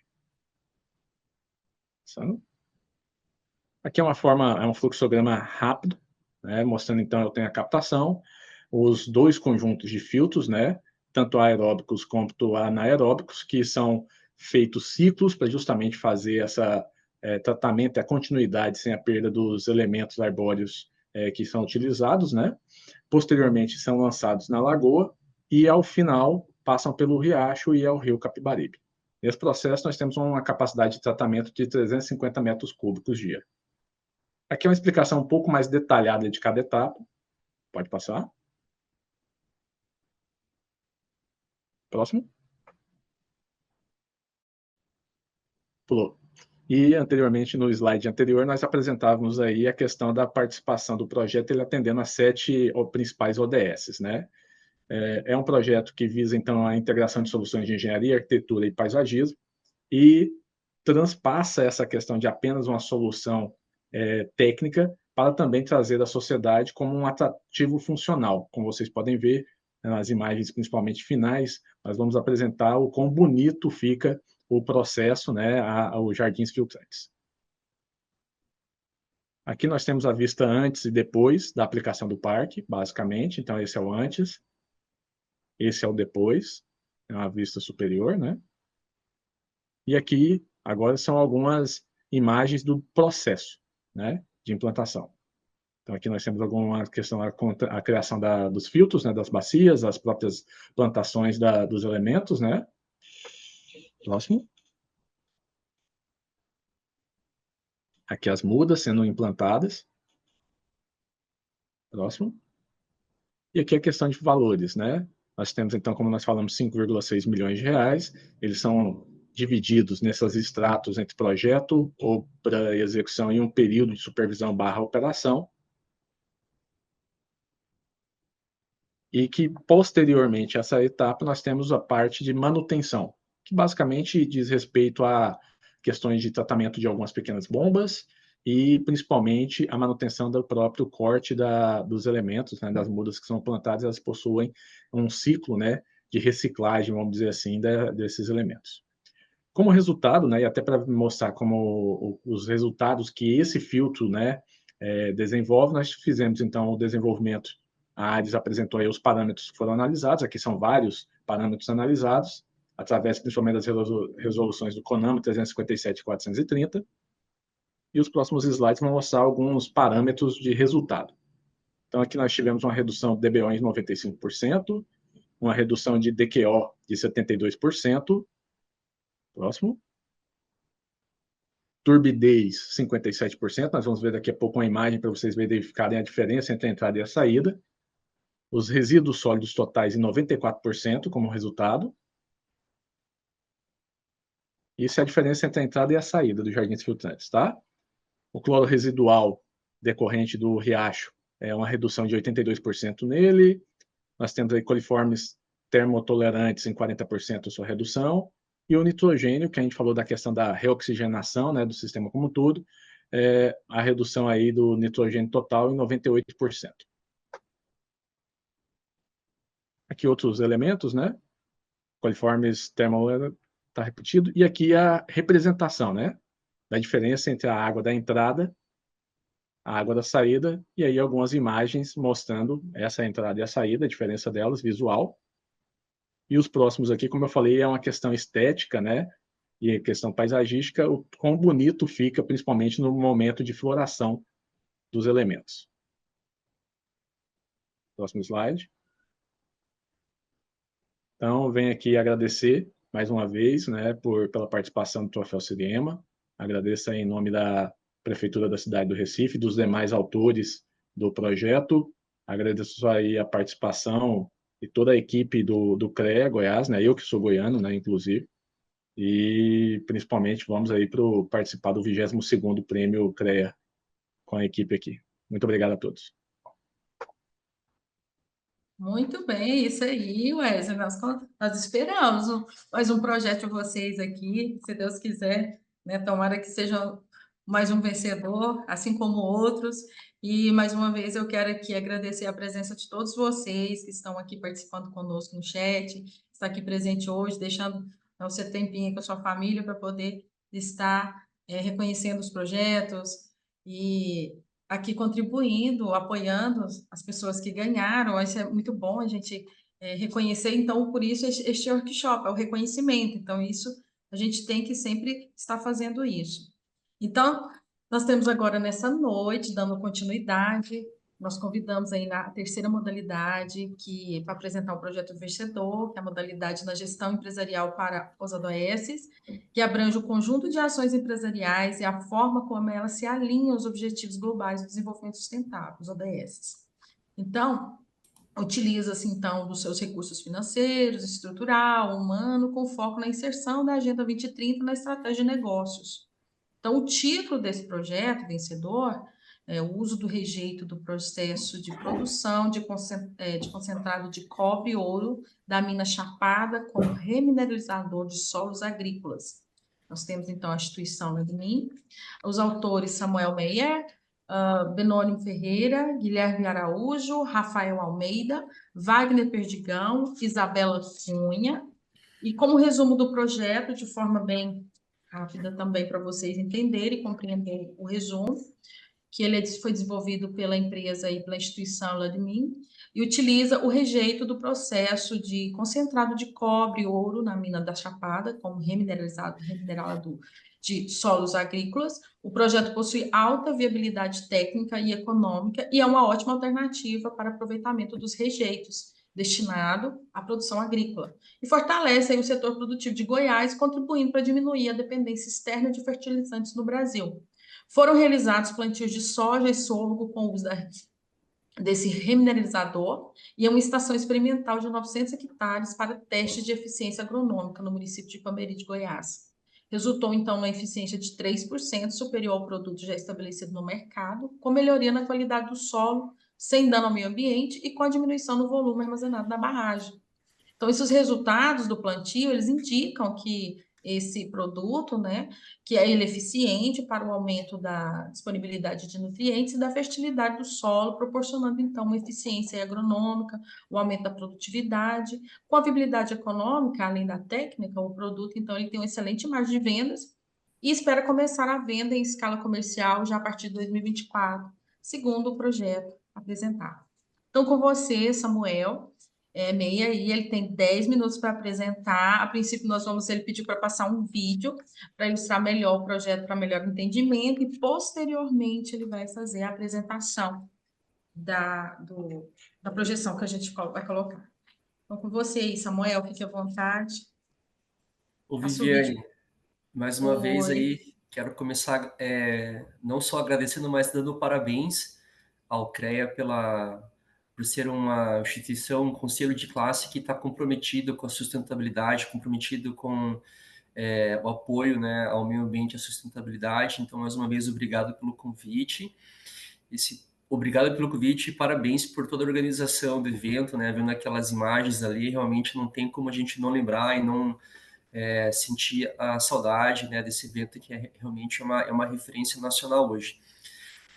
Aqui é um fluxograma rápido, né, mostrando, então, eu tenho a captação, os 2 conjuntos de filtros, né, tanto aeróbicos quanto anaeróbicos, que são feitos ciclos para justamente fazer esse tratamento e a continuidade sem a perda dos elementos arbóreos que são utilizados, né? Posteriormente, são lançados na lagoa e, ao final, passam pelo riacho e ao rio Capibaribe. Nesse processo, nós temos uma capacidade de tratamento de 350 metros cúbicos dia. Aqui é uma explicação um pouco mais detalhada de cada etapa. Pode passar. Próximo. Pulou. E, anteriormente, no slide anterior, nós apresentávamos aí a questão da participação do projeto, ele atendendo a 7 principais ODS, né? É um projeto que visa, então, a integração de soluções de engenharia, arquitetura e paisagismo, e transpassa essa questão de apenas uma solução técnica para também trazer à sociedade como um atrativo funcional. Como vocês podem ver nas imagens, principalmente finais, nós vamos apresentar o quão bonito fica o processo, né, os jardins filtrantes. Aqui nós temos a vista antes e depois da aplicação do parque, basicamente. Então, esse é o antes, esse é o depois, é uma vista superior, né? E aqui, agora, são algumas imagens do processo, né, de implantação. Então, aqui nós temos alguma questão, a criação dos filtros, né, das bacias, as próprias plantações dos elementos, né? Próximo. Aqui as mudas sendo implantadas. Próximo. E aqui a questão de valores, né? Nós temos, então, como nós falamos, 5,6 milhões de reais. Eles são divididos nesses estratos entre projeto, obra e execução e um período de supervisão / operação. E que, posteriormente a essa etapa, nós temos a parte de manutenção, que basicamente diz respeito a questões de tratamento de algumas pequenas bombas e, principalmente, a manutenção do próprio corte dos elementos, né, das mudas que são plantadas, elas possuem um ciclo, né, de reciclagem, vamos dizer assim, desses elementos. Como resultado, né, e até para mostrar como os resultados que esse filtro, né, desenvolve, nós fizemos, então, o desenvolvimento. A ADES apresentou aí os parâmetros que foram analisados, aqui são vários parâmetros analisados, através principalmente das resoluções do CONAMA 357 e 430, e os próximos slides vão mostrar alguns parâmetros de resultado. Então, aqui nós tivemos uma redução de DBO em 95%, uma redução de DQO de 72%, próximo. Turbidez, 57%, nós vamos ver daqui a pouco uma imagem para vocês verificarem a diferença entre a entrada e a saída. Os resíduos sólidos totais em 94% como resultado. Isso é a diferença entre a entrada e a saída dos jardins filtrantes, tá? O cloro residual decorrente do riacho é uma redução de 82% nele. Nós temos aí coliformes termotolerantes em 40% sua redução. E o nitrogênio, que a gente falou da questão da reoxigenação, né, do sistema como um todo, a redução aí do nitrogênio total em 98%. Aqui outros elementos, né? Coliformes termotolerantes, está repetido. E aqui a representação, né? Da diferença entre a água da entrada a água da saída, e aí algumas imagens mostrando essa entrada e a saída, a diferença delas, visual. E os próximos aqui, como eu falei, é uma questão estética, né? E a questão paisagística, o quão bonito fica, principalmente no momento de floração dos elementos. Próximo slide. Então, venho aqui agradecer mais uma vez, né, pela participação do Troféu Siriema. Agradeço aí em nome da Prefeitura da cidade do Recife, dos demais autores do projeto. Agradeço aí a participação de toda a equipe do CREA Goiás, né, eu que sou goiano, né, inclusive. E principalmente vamos aí participar do 22º Prêmio CREA com a equipe aqui. Muito obrigado a todos. Muito bem, isso aí, Wesley. Nós esperamos mais um projeto de vocês aqui, se Deus quiser, né? Tomara que seja mais um vencedor, assim como outros. E mais uma vez eu quero aqui agradecer a presença de todos vocês que estão aqui participando conosco no chat, está aqui presente hoje, deixando o seu tempinho com a sua família para poder estar reconhecendo os projetos e aqui contribuindo, apoiando as pessoas que ganharam. Isso é muito bom a gente reconhecer. Então, por isso, este workshop é o reconhecimento. Então, isso a gente tem que sempre estar fazendo isso. Então, nós temos agora nessa noite, dando continuidade, nós convidamos aí na terceira modalidade, que para apresentar o projeto vencedor, que é a modalidade na gestão empresarial para os ADOS, que abrange o conjunto de ações empresariais e a forma como elas se alinham aos Objetivos Globais do Desenvolvimento Sustentável, os ODS. Então, utiliza-se, então, dos seus recursos financeiros, estrutural, humano, com foco na inserção da Agenda 2030 na estratégia de negócios. Então, o título desse projeto vencedor é o uso do rejeito do processo de produção de concentrado de cobre e ouro da mina Chapada como remineralizador de solos agrícolas. Nós temos, então, a instituição LADMIN, os autores Samuel Meyer, Benônimo Ferreira, Guilherme Araújo, Rafael Almeida, Wagner Perdigão, Isabela Cunha. E como resumo do projeto, de forma bem rápida também para vocês entenderem e compreender o resumo, que ele foi desenvolvido pela empresa e pela instituição LADMIN, e utiliza o rejeito do processo de concentrado de cobre e ouro na mina da Chapada, como reminerado de solos agrícolas. O projeto possui alta viabilidade técnica e econômica e é uma ótima alternativa para aproveitamento dos rejeitos destinado à produção agrícola e fortalece aí o setor produtivo de Goiás, contribuindo para diminuir a dependência externa de fertilizantes no Brasil. Foram realizados plantios de soja e sorgo com o uso desse remineralizador e uma estação experimental de 900 hectares para testes de eficiência agronômica no município de Ipameri de Goiás. Resultou, então, uma eficiência de 3% superior ao produto já estabelecido no mercado, com melhoria na qualidade do solo, sem dano ao meio ambiente e com a diminuição no volume armazenado na barragem. Então, esses resultados do plantio, eles indicam que esse produto, né, que ele é eficiente para o aumento da disponibilidade de nutrientes e da fertilidade do solo, proporcionando, então, uma eficiência agronômica, o aumento da produtividade. Com a viabilidade econômica, além da técnica, o produto, então, ele tem uma excelente margem de vendas e espera começar a venda em escala comercial já a partir de 2024, segundo o projeto apresentado. Então, com você, Samuel, Meia, e ele tem 10 minutos para apresentar. A princípio, ele pediu para passar um vídeo para ilustrar melhor o projeto, para melhor entendimento, e posteriormente ele vai fazer a apresentação da projeção que a gente vai colocar. Então, com você aí, Samuel, fique à vontade. Ô, Passa o vídeo. Viviane, mais uma vez aí, quero começar não só agradecendo, mas dando parabéns ao CREA por ser uma instituição, um conselho de classe que está comprometido com a sustentabilidade, comprometido com o apoio, né, ao meio ambiente e à sustentabilidade. Então, mais uma vez, obrigado pelo convite. Obrigado pelo convite e parabéns por toda a organização do evento, né? Vendo aquelas imagens ali, realmente não tem como a gente não lembrar e não sentir a saudade, né, desse evento que realmente é uma referência nacional hoje.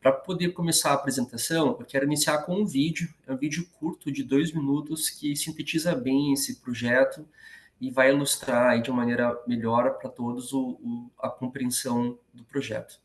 Para poder começar a apresentação, eu quero iniciar com um vídeo. É um vídeo curto de 2 minutos que sintetiza bem esse projeto e vai ilustrar aí de uma maneira melhor para todos a compreensão do projeto.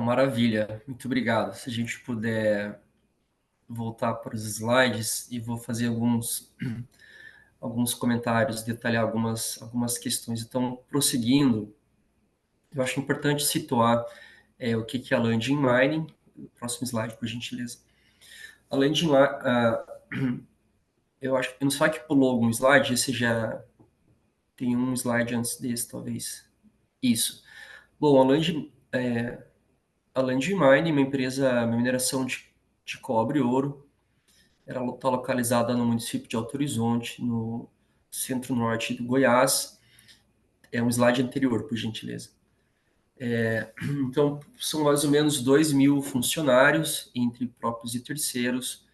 Maravilha, muito obrigado. Se a gente puder voltar para os slides e vou fazer alguns comentários, detalhar algumas questões. Então, prosseguindo, eu acho importante situar o que é a Landing Mining. Próximo slide, por gentileza. A Landing eu acho que, não sei que pulou algum slide, esse já tem um slide antes desse, talvez. Isso. Bom, a Landing Mining é uma empresa, uma mineração de cobre e ouro. Ela está localizada no município de Alto Horizonte, no centro-norte do Goiás. É um slide anterior, por gentileza. Então, são mais ou menos 2.000 funcionários, entre próprios e terceiros.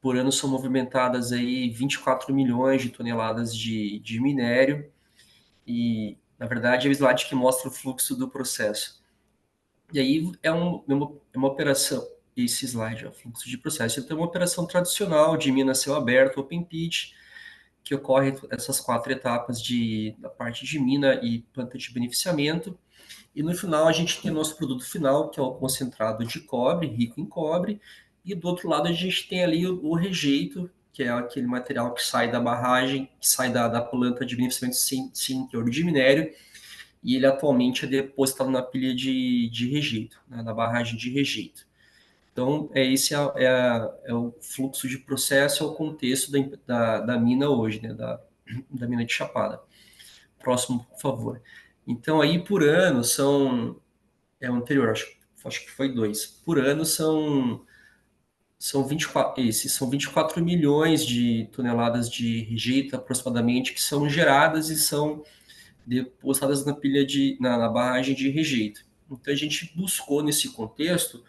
Por ano são movimentadas aí 24 milhões de toneladas de minério. E, na verdade, é o slide que mostra o fluxo do processo. E aí é uma operação, esse slide, o fluxo de processo. Então, é uma operação tradicional de mina a céu aberto, open pit, que ocorre essas 4 etapas da parte de mina e planta de beneficiamento. E no final a gente tem o nosso produto final, que é o concentrado de cobre, rico em cobre, e do outro lado a gente tem ali o rejeito, que é aquele material que sai da barragem, que sai da planta de beneficiamento sem teor de minério, e ele atualmente é depositado na pilha de rejeito, né, na barragem de rejeito. Então, esse é o fluxo de processo, é o contexto da mina hoje, né, da mina de Chapada. Próximo, por favor. Então, aí por ano é o anterior, acho que foi 2. Por ano são 24 milhões de toneladas de rejeito, aproximadamente, que são geradas e são depositadas na barragem de rejeito. Então, a gente buscou, nesse contexto,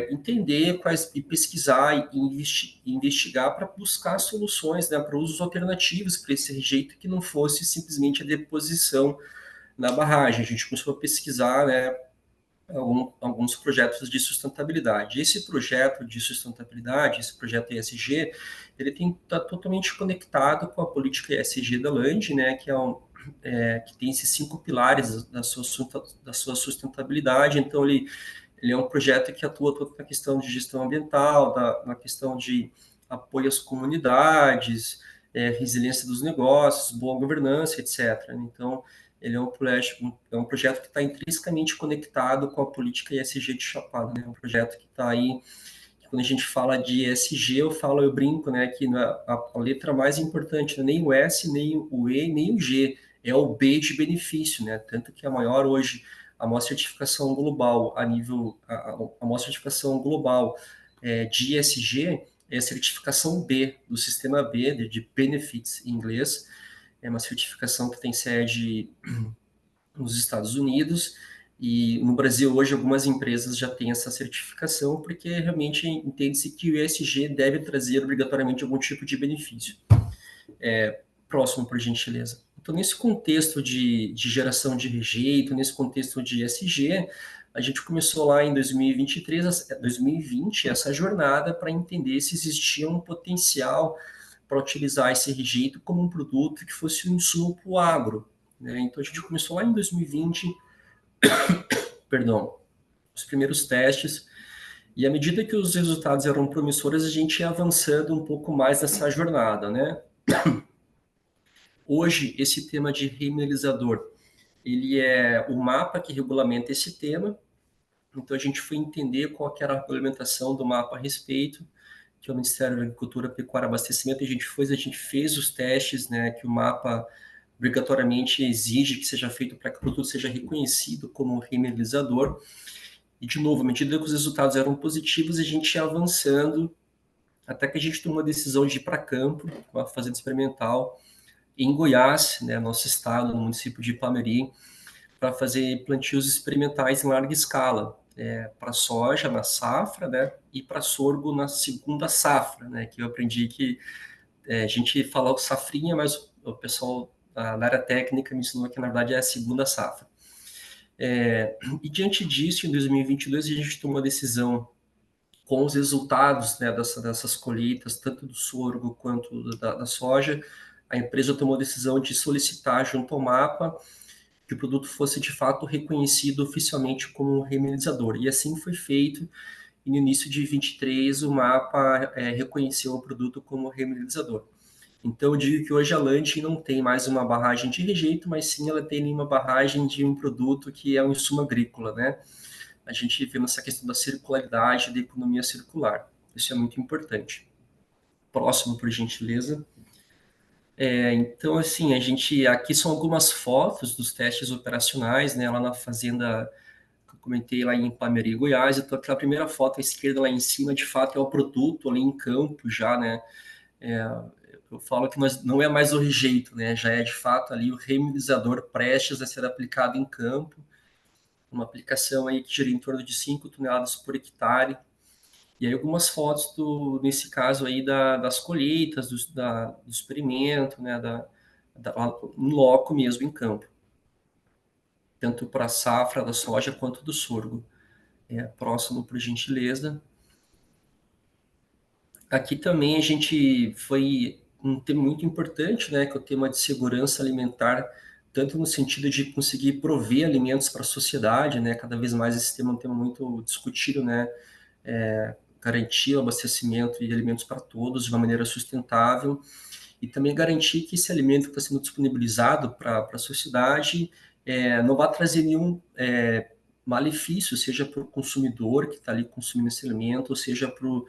entender e pesquisar e investigar para buscar soluções, né, para usos alternativos para esse rejeito que não fosse simplesmente a deposição na barragem. A gente começou a pesquisar, né, alguns projetos de sustentabilidade. Esse projeto de sustentabilidade, esse projeto ESG, ele está totalmente conectado com a política ESG da Land, né, que tem esses 5 pilares da sua sustentabilidade. Então, ele é um projeto que atua toda na questão de gestão ambiental, na questão de apoio às comunidades, resiliência dos negócios, boa governança, etc. Então, ele é um projeto que está intrinsecamente conectado com a política ESG de Chapada, né? É um projeto que está aí, que quando a gente fala de ESG, eu brinco, né, que a letra mais importante não é nem o S, nem o E, nem o G, é o B de benefício, né? Tanto que a maior hoje, a maior certificação global a maior certificação global de ESG é a certificação B, do sistema B, de Benefits em inglês. É uma certificação que tem sede nos Estados Unidos, e no Brasil hoje algumas empresas já têm essa certificação, porque realmente entende-se que o ESG deve trazer obrigatoriamente algum tipo de benefício. Próximo, por gentileza. Então, nesse contexto de geração de rejeito, nesse contexto de ESG, a gente começou lá em 2020 essa jornada para entender se existia um potencial para utilizar esse rejeito como um produto que fosse um insumo para o agro, né? Então, a gente começou lá em 2020, os primeiros testes, e à medida que os resultados eram promissores, a gente ia avançando um pouco mais nessa jornada, né? Hoje, esse tema de remineralizador, ele é o mapa que regulamenta esse tema. Então, a gente foi entender qual que era a regulamentação do mapa a respeito, que é o Ministério da Agricultura, Pecuária e Abastecimento. A gente fez os testes, né, que o mapa obrigatoriamente exige que seja feito para que o produto seja reconhecido como remineralizador. E, de novo, à medida que os resultados eram positivos, a gente ia avançando até que a gente tomou a decisão de ir para campo, com a fazenda experimental, em Goiás, né, nosso estado, no município de Ipameri, para fazer plantios experimentais em larga escala, para soja na safra, né, e para sorgo na segunda safra, né, que eu aprendi que a gente fala o safrinha, mas o pessoal na área técnica me ensinou que na verdade é a segunda safra. E diante disso, em 2022, a gente tomou a decisão, com os resultados, né, dessas colheitas, tanto do sorgo quanto da soja, a empresa tomou a decisão de solicitar junto ao MAPA que o produto fosse de fato reconhecido oficialmente como remineralizador. E assim foi feito, e no início de 23 o mapa reconheceu o produto como remineralizador. Então eu digo que hoje a Lante não tem mais uma barragem de rejeito, mas sim ela tem uma barragem de um produto que é um insumo agrícola, né? A gente vê nessa questão da circularidade, da economia circular. Isso é muito importante. Próximo, por gentileza. Então, assim, aqui são algumas fotos dos testes operacionais, né, lá na fazenda que eu comentei lá em Palmeiras, Goiás. Então, aquela primeira foto à esquerda lá em cima, de fato, é o produto ali em campo já, né? Eu falo que não é mais o rejeito, né? Já é de fato ali o remineralizador prestes a ser aplicado em campo, uma aplicação aí que gira em torno de 5 toneladas por hectare. E aí algumas fotos nesse caso aí das colheitas, do experimento, né, em loco mesmo, em campo. Tanto para a safra da soja quanto do sorgo. Próximo, por gentileza. Aqui também a gente foi um tema muito importante, né, que é o tema de segurança alimentar, tanto no sentido de conseguir prover alimentos para a sociedade, né, cada vez mais esse tema é um tema muito discutido, né, garantir o abastecimento de alimentos para todos de uma maneira sustentável e também garantir que esse alimento que está sendo disponibilizado para a sociedade não vai trazer nenhum malefício, seja para o consumidor que está ali consumindo esse alimento, ou seja para o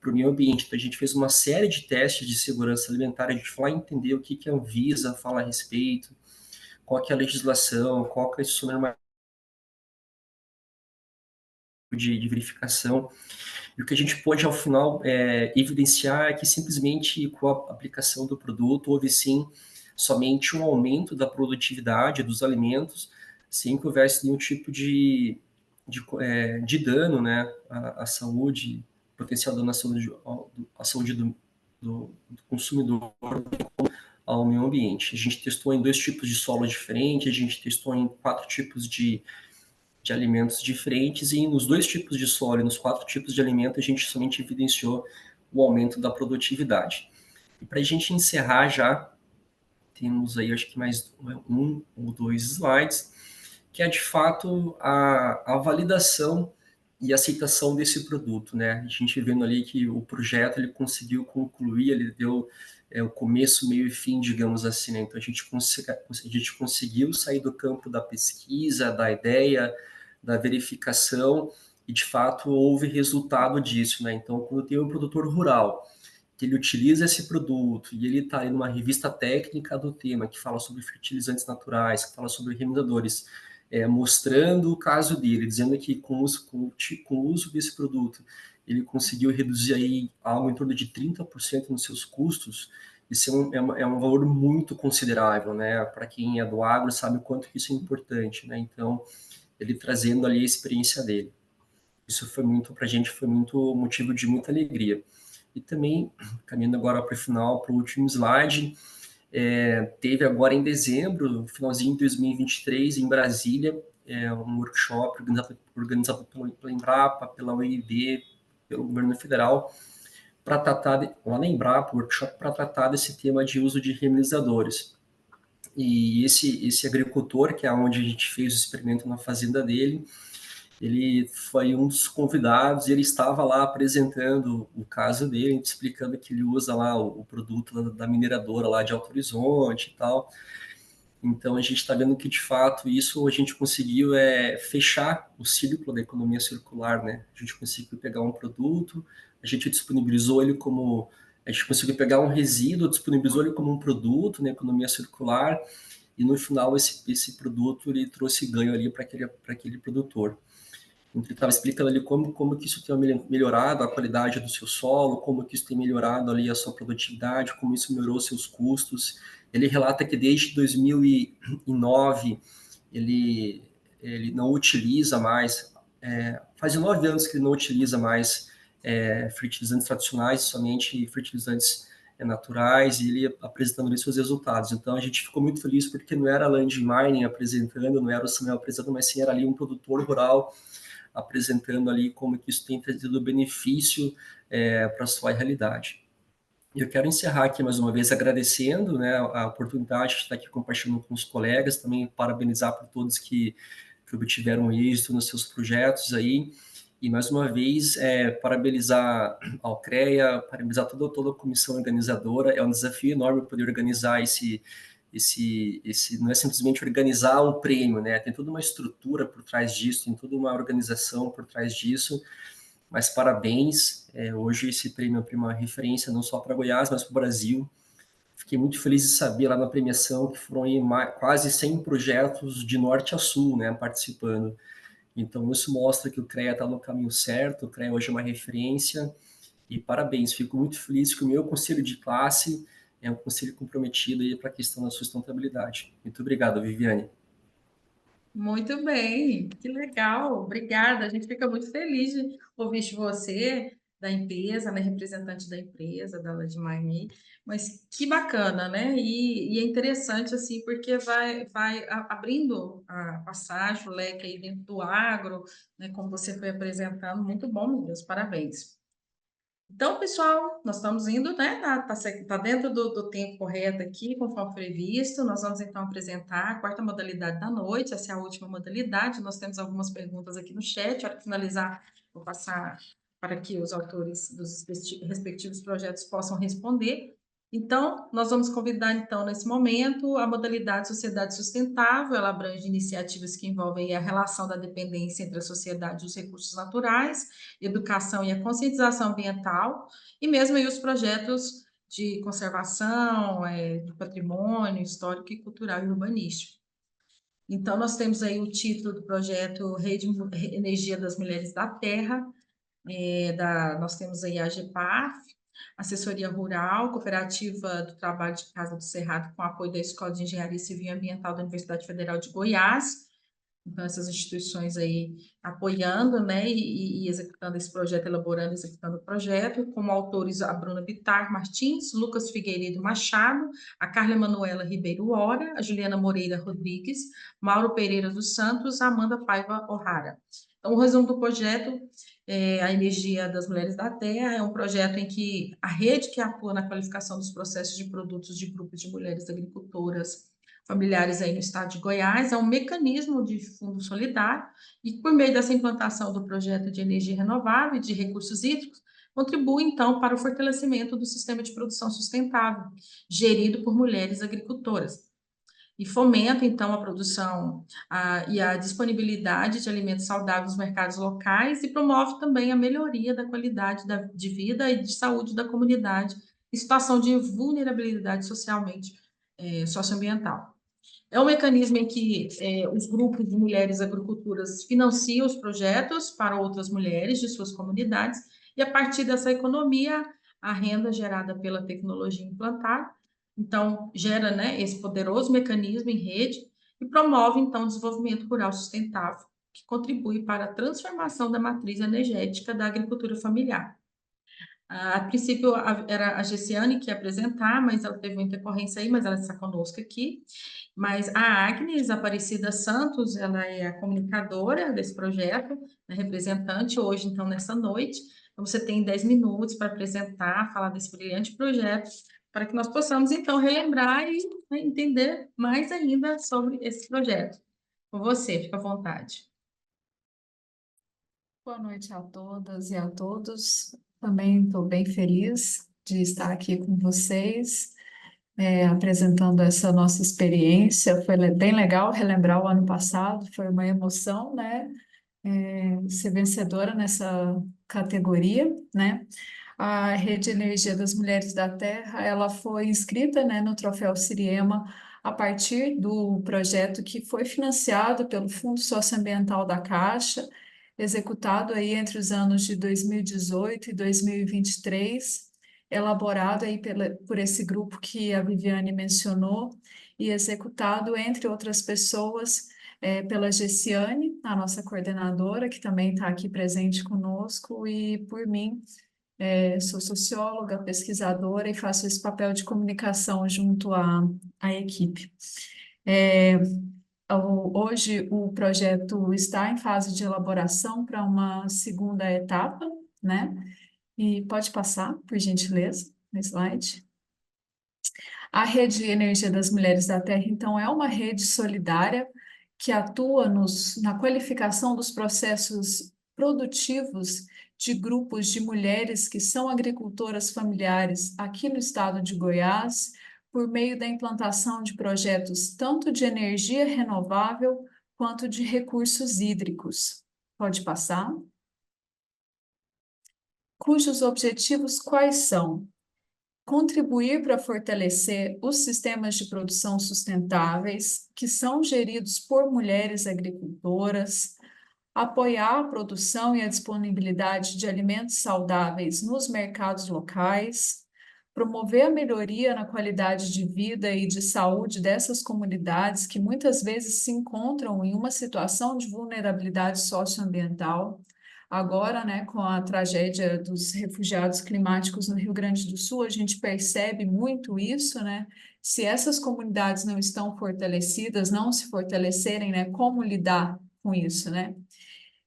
meio ambiente. Então, a gente fez uma série de testes de segurança alimentar, a gente foi lá entender o que a Anvisa fala a respeito, qual que é a legislação, qual que é a instrução normativa de verificação. E o que a gente pôde, ao final, evidenciar é que simplesmente com a aplicação do produto houve, sim, somente um aumento da produtividade dos alimentos, sem que houvesse nenhum tipo de dano, né, à saúde, potencial dano à saúde do consumidor, ao meio ambiente. A gente testou em 2 tipos de solo diferentes, a gente testou em 4 tipos de alimentos diferentes, e nos 2 tipos de solo e nos 4 tipos de alimento a gente somente evidenciou o aumento da produtividade. E para a gente encerrar já, temos aí acho que mais 1 ou 2 slides, que é de fato a validação e aceitação desse produto, né? A gente vendo ali que o projeto ele conseguiu concluir, ele deu o começo, meio e fim, digamos assim, né? Então a gente conseguiu sair do campo da pesquisa, da ideia, da verificação, e de fato houve resultado disso, né? Então, quando tem um produtor rural que ele utiliza esse produto e ele está em uma revista técnica do tema que fala sobre fertilizantes naturais, que fala sobre remedadores, mostrando o caso dele, dizendo que com o uso desse produto ele conseguiu reduzir aí algo em torno de 30% nos seus custos. Isso é um valor muito considerável, né? Para quem é do agro sabe o quanto que isso é importante, né? Então, ele trazendo ali a experiência dele. Isso foi muito, para a gente, foi muito motivo de muita alegria. E também, caminhando agora para o final, para o último slide, teve agora em dezembro, no finalzinho de 2023, em Brasília, um workshop organizado pela Embrapa, pela UIB, pelo governo federal, para tratar, lá na Embrapa, workshop para tratar desse tema de uso de remineralizadores. E esse agricultor, que é onde a gente fez o experimento na fazenda dele, ele foi um dos convidados e ele estava lá apresentando o caso dele, explicando que ele usa lá o produto da mineradora lá de Alto Horizonte e tal. Então a gente está vendo que de fato isso a gente conseguiu fechar o ciclo da economia circular, né? A gente conseguiu pegar um produto, a gente disponibilizou ele como a gente conseguiu pegar um resíduo, disponibilizou ele como um produto na economia circular, e no final esse produto ele trouxe ganho ali para aquele produtor. Então, ele estava explicando ali como que isso tem melhorado a qualidade do seu solo, como que isso tem melhorado ali a sua produtividade, como isso melhorou seus custos. Ele relata que desde 2009 ele não utiliza mais, faz 9 anos que ele não utiliza mais fertilizantes tradicionais, somente fertilizantes naturais, e ele apresentando ali seus resultados. Então a gente ficou muito feliz porque não era a Land Mining apresentando, não era o Samuel apresentando, mas sim era ali um produtor rural apresentando ali como que isso tem trazido benefício para a sua realidade. Eu quero encerrar aqui mais uma vez agradecendo, né, a oportunidade de estar aqui compartilhando com os colegas, também parabenizar por todos que obtiveram êxito nos seus projetos aí, e mais uma vez parabenizar ao CREA, parabenizar toda a comissão organizadora. É um desafio enorme poder organizar não é simplesmente organizar um prêmio, né? Tem toda uma estrutura por trás disso, tem toda uma organização por trás disso. Mas parabéns, hoje esse prêmio é uma referência não só para Goiás, mas para o Brasil. Fiquei muito feliz de saber lá na premiação que foram aí quase 100 projetos de norte a sul, né, participando. Então isso mostra que o CREA está no caminho certo, o CREA hoje é uma referência, e parabéns, fico muito feliz que o meu conselho de classe é um conselho comprometido para a questão da sustentabilidade. Muito obrigado, Viviane. Muito bem, que legal, obrigada. A gente fica muito feliz de ouvir você, da empresa, né, representante da empresa, da Ladmar, mas que bacana, né? E é interessante, assim, porque vai abrindo a passagem, o leque aí dentro do agro, né, como você foi apresentando, muito bom mesmo, parabéns. Então, pessoal, nós estamos indo, né? Tá dentro do tempo correto aqui, conforme previsto. Nós vamos então apresentar a quarta modalidade da noite, essa é a última modalidade. Nós temos algumas perguntas aqui no chat. A hora que finalizar, vou passar para que os autores dos respectivos projetos possam responder. Então, nós vamos convidar, então, nesse momento, a modalidade Sociedade Sustentável. Ela abrange iniciativas que envolvem a relação da dependência entre a sociedade e os recursos naturais, educação e a conscientização ambiental, e mesmo aí os projetos de conservação, do patrimônio histórico e cultural e urbanístico. Então, nós temos aí o título do projeto Rede Energia das Mulheres da Terra, nós temos aí a AGEPAF, Assessoria Rural, Cooperativa do Trabalho de Casa do Cerrado, com apoio da Escola de Engenharia Civil e Ambiental da Universidade Federal de Goiás. Então, essas instituições aí apoiando, né, e executando esse projeto, elaborando e executando o projeto, como autores a Bruna Bittar Martins, Lucas Figueiredo Machado, a Carla Emanuela Ribeiro Hora, a Juliana Moreira Rodrigues, Mauro Pereira dos Santos, a Amanda Paiva O'Hara. Então, o resumo do projeto, a Energia das Mulheres da Terra, é um projeto em que a rede que atua na qualificação dos processos de produtos de grupos de mulheres agricultoras familiares aí no estado de Goiás, é um mecanismo de fundo solidário, e por meio dessa implantação do projeto de energia renovável e de recursos hídricos, contribui, então, para o fortalecimento do sistema de produção sustentável, gerido por mulheres agricultoras, e fomenta, então, a produção e a disponibilidade de alimentos saudáveis nos mercados locais, e promove também a melhoria da qualidade de vida e de saúde da comunidade em situação de vulnerabilidade socioambiental. É um mecanismo em que os grupos de mulheres agricultoras financiam os projetos para outras mulheres de suas comunidades, e a partir dessa economia, a renda gerada pela tecnologia implantada, então, gera, né, esse poderoso mecanismo em rede e promove, então, o desenvolvimento rural sustentável, que contribui para a transformação da matriz energética da agricultura familiar. A princípio, era a Gessiane que ia apresentar, mas ela teve uma intercorrência aí, mas ela está conosco aqui. Mas a Agnes Aparecida Santos, ela é a comunicadora desse projeto, né, representante hoje, então, nessa noite. Então, você tem 10 minutos para apresentar, falar desse brilhante projeto, para que nós possamos, então, relembrar e, né, entender mais ainda sobre esse projeto. Com você, fica à vontade. Boa noite a todas e a todos. Também estou bem feliz de estar aqui com vocês, apresentando essa nossa experiência. Foi bem legal relembrar o ano passado, foi uma emoção, né? Ser vencedora nessa categoria, né? A Rede Energia das Mulheres da Terra, ela foi inscrita, né, no Troféu Siriema a partir do projeto que foi financiado pelo Fundo Socioambiental da Caixa, executado aí entre os anos de 2018 e 2023, elaborado aí por esse grupo que a Viviane mencionou e executado, entre outras pessoas, pela Gessiane, a nossa coordenadora, que também está aqui presente conosco, e por mim. Sou socióloga, pesquisadora e faço esse papel de comunicação junto à equipe. Hoje o projeto está em fase de elaboração para uma segunda etapa, né? E pode passar, por gentileza. slide. A Rede Energia das Mulheres da Terra, então, é uma rede solidária que atua na qualificação dos processos produtivos de grupos de mulheres que são agricultoras familiares aqui no estado de Goiás, por meio da implantação de projetos tanto de energia renovável quanto de recursos hídricos. Pode passar. Cujos objetivos quais são? Contribuir para fortalecer os sistemas de produção sustentáveis, que são geridos por mulheres agricultoras, apoiar a produção e a disponibilidade de alimentos saudáveis nos mercados locais, promover a melhoria na qualidade de vida e de saúde dessas comunidades que muitas vezes se encontram em uma situação de vulnerabilidade socioambiental. Agora, né, com a tragédia dos refugiados climáticos no Rio Grande do Sul, a gente percebe muito isso, né? Se essas comunidades não estão fortalecidas, não se fortalecerem, né, como lidar com isso, né?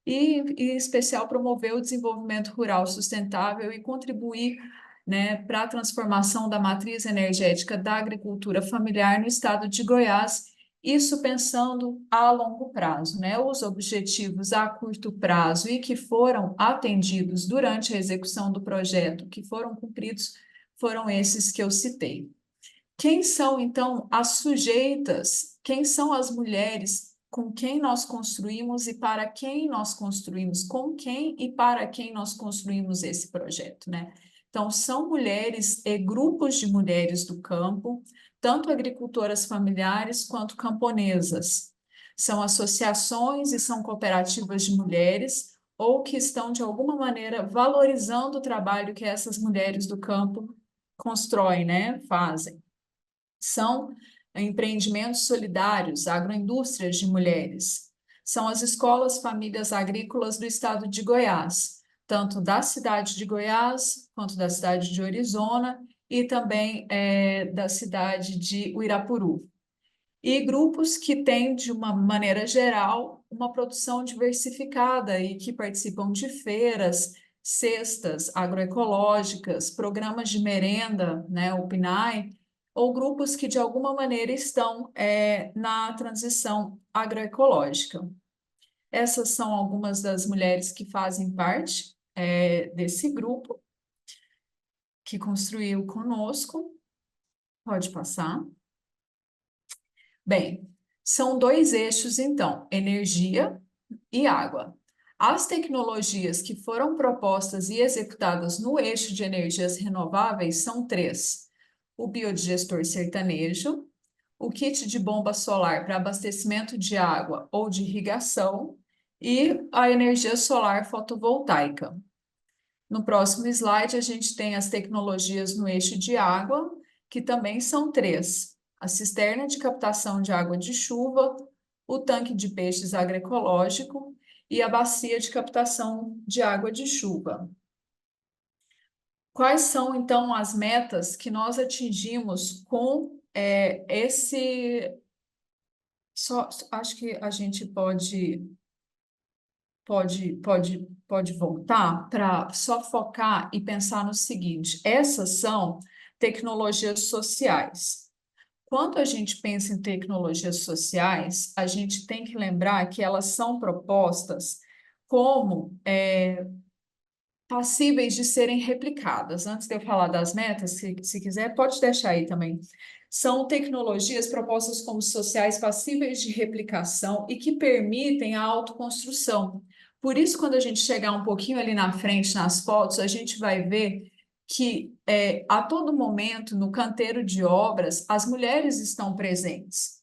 E, em especial, promover o desenvolvimento rural sustentável e contribuir, né, para a transformação da matriz energética da agricultura familiar no estado de Goiás, isso pensando a longo prazo, né? Os objetivos a curto prazo e que foram atendidos durante a execução do projeto, que foram cumpridos, foram esses que eu citei. Quem são, então, as sujeitas? Quem são as mulheres com quem nós construímos e para quem nós construímos? Com quem e para quem nós construímos esse projeto, né? Então, são mulheres e grupos de mulheres do campo, tanto agricultoras familiares quanto camponesas. São associações e são cooperativas de mulheres ou que estão, de alguma maneira, valorizando o trabalho que essas mulheres do campo constroem, né? Fazem. São empreendimentos solidários, agroindústrias de mulheres. São as escolas famílias agrícolas do estado de Goiás, tanto da cidade de Goiás, quanto da cidade de Orizona e também da cidade de Uirapuru. E grupos que têm, de uma maneira geral, uma produção diversificada e que participam de feiras, cestas agroecológicas, programas de merenda, né, o PNAE, ou grupos que, de alguma maneira, estão na transição agroecológica. Essas são algumas das mulheres que fazem parte desse grupo, que construiu conosco. Pode passar. Bem, são dois eixos, então, energia e água. As tecnologias que foram propostas e executadas no eixo de energias renováveis são três: o biodigestor sertanejo, o kit de bomba solar para abastecimento de água ou de irrigação e a energia solar fotovoltaica. No próximo slide, a gente tem as tecnologias no eixo de água, que também são três: a cisterna de captação de água de chuva, o tanque de peixes agroecológico e a bacia de captação de água de chuva. Quais são, então, as metas que nós atingimos com acho que a gente pode voltar para só focar e pensar no seguinte: essas são tecnologias sociais. Quando a gente pensa em tecnologias sociais, a gente tem que lembrar que elas são propostas como passíveis de serem replicadas. Antes de eu falar das metas, se quiser, pode deixar aí também. São tecnologias propostas como sociais passíveis de replicação e que permitem a autoconstrução. Por isso, quando a gente chegar um pouquinho ali na frente, nas fotos, a gente vai ver que a todo momento, no canteiro de obras, as mulheres estão presentes.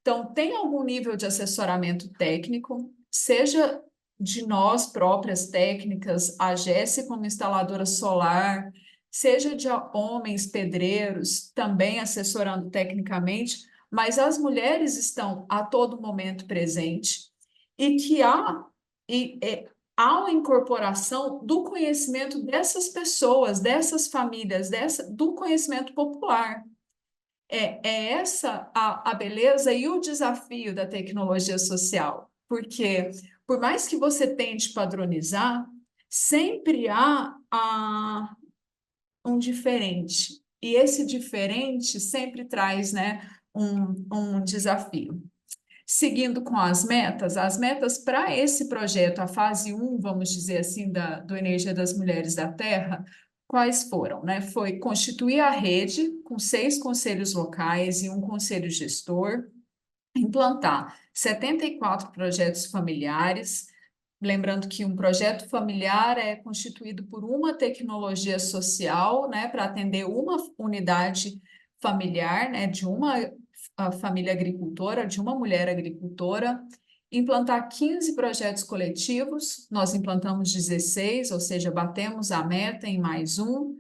Então, tem algum nível de assessoramento técnico, seja de nós próprias técnicas, a Jéssica como instaladora solar, seja de homens pedreiros também assessorando tecnicamente, mas as mulheres estão a todo momento presentes e que há uma incorporação do conhecimento dessas pessoas, dessas famílias, do conhecimento popular. É essa a beleza e o desafio da tecnologia social, porque por mais que você tente padronizar, sempre há um diferente. E esse diferente sempre traz, né, um desafio. Seguindo com as metas para esse projeto, a fase 1, vamos dizer assim, do Energia das Mulheres da Terra, quais foram, né? Foi constituir a rede com 6 conselhos locais e um conselho gestor, implantar 74 projetos familiares, lembrando que um projeto familiar é constituído por uma tecnologia social, né, para atender uma unidade familiar, né, de uma família agricultora, de uma mulher agricultora, implantar 15 projetos coletivos, nós implantamos 16, ou seja, batemos a meta em mais um,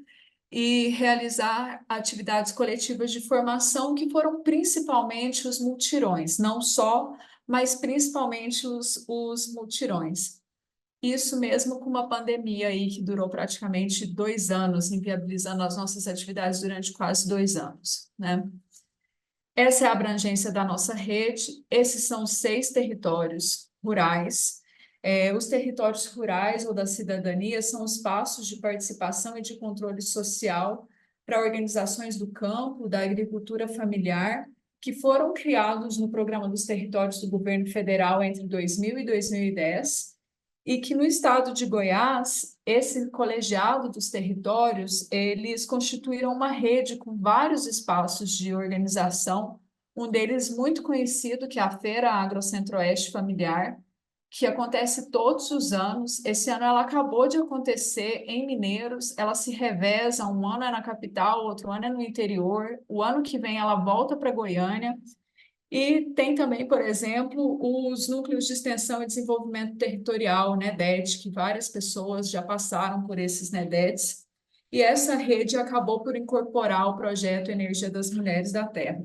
e realizar atividades coletivas de formação, que foram principalmente os multirões, não só, mas principalmente os multirões. Isso mesmo com uma pandemia aí que durou praticamente 2 anos, inviabilizando as nossas atividades durante quase 2 anos, né? Essa é a abrangência da nossa rede. Esses são 6 territórios rurais. Os territórios rurais ou da cidadania são espaços de participação e de controle social para organizações do campo, da agricultura familiar, que foram criados no Programa dos Territórios do Governo Federal entre 2000 e 2010, e que no estado de Goiás, esse colegiado dos territórios, eles constituíram uma rede com vários espaços de organização, um deles muito conhecido, que é a Feira Agro Centro-Oeste Familiar, que acontece todos os anos. Esse ano ela acabou de acontecer em Mineiros, ela se reveza, um ano é na capital, outro ano é no interior, o ano que vem ela volta para Goiânia. E tem também, por exemplo, os núcleos de extensão e desenvolvimento territorial, NEDET, que várias pessoas já passaram por esses NEDETs, e essa rede acabou por incorporar o projeto Energia das Mulheres da Terra.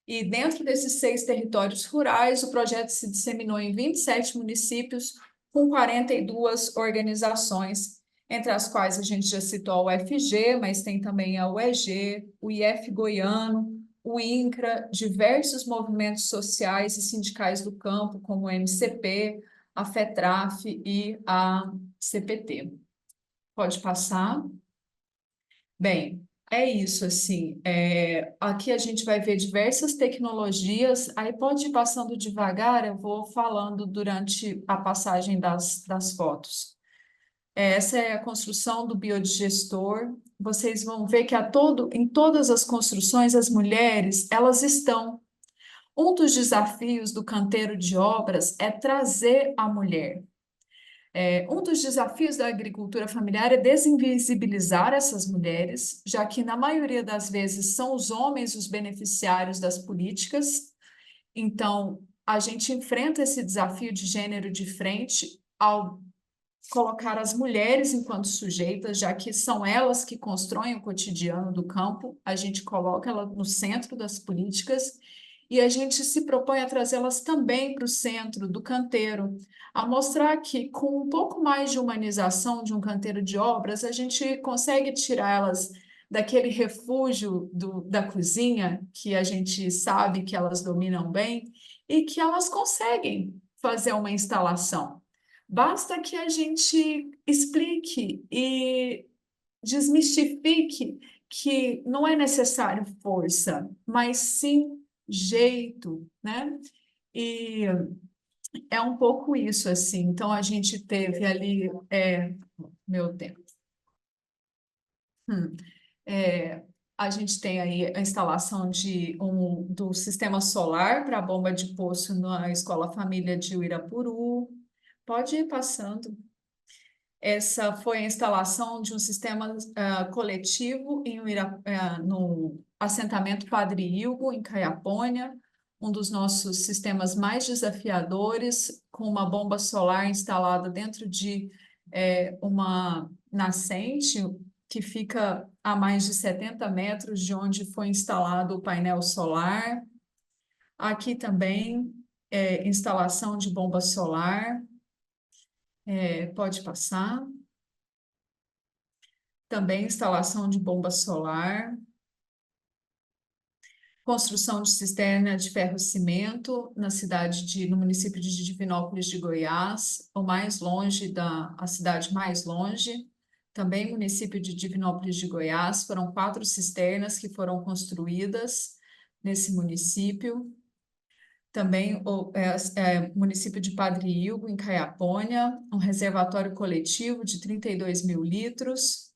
E dentro desses 6 territórios rurais, o projeto se disseminou em 27 municípios, com 42 organizações, entre as quais a gente já citou a UFG, mas tem também a UEG, o IF Goiano, o INCRA, diversos movimentos sociais e sindicais do campo, como o MCP, a FETRAF e a CPT. Pode passar. Bem, é isso, assim, aqui a gente vai ver diversas tecnologias, aí pode ir passando devagar, eu vou falando durante a passagem das fotos. Essa é a construção do biodigestor. Vocês vão ver que em todas as construções, as mulheres, elas estão. Um dos desafios do canteiro de obras é trazer a mulher. Um dos desafios da agricultura familiar é desinvisibilizar essas mulheres, já que, na maioria das vezes, são os homens os beneficiários das políticas. Então, a gente enfrenta esse desafio de gênero de frente ao colocar as mulheres enquanto sujeitas, já que são elas que constroem o cotidiano do campo, a gente coloca elas no centro das políticas e a gente se propõe a trazê-las também para o centro do canteiro, a mostrar que com um pouco mais de humanização de um canteiro de obras, a gente consegue tirá-las daquele refúgio da cozinha, que a gente sabe que elas dominam bem, e que elas conseguem fazer uma instalação. Basta que a gente explique e desmistifique que não é necessário força, mas sim jeito, né? E é um pouco isso, assim. Então, a gente teve ali... meu tempo. A gente tem aí a instalação do sistema solar para a bomba de poço na Escola Família de Uirapuru. Pode ir passando. Essa foi a instalação de um sistema coletivo no assentamento Padre Ilgo, em Caiapônia, um dos nossos sistemas mais desafiadores, com uma bomba solar instalada dentro de uma nascente que fica a mais de 70 metros de onde foi instalado o painel solar. Aqui também, instalação de bomba solar. Pode passar. Também instalação de bomba solar. Construção de cisterna de ferro-cimento no município de Divinópolis de Goiás, a cidade mais longe. Também município de Divinópolis de Goiás, foram 4 cisternas que foram construídas nesse município. Também o município de Padre Hilgo, em Caiapônia, um reservatório coletivo de 32 mil litros.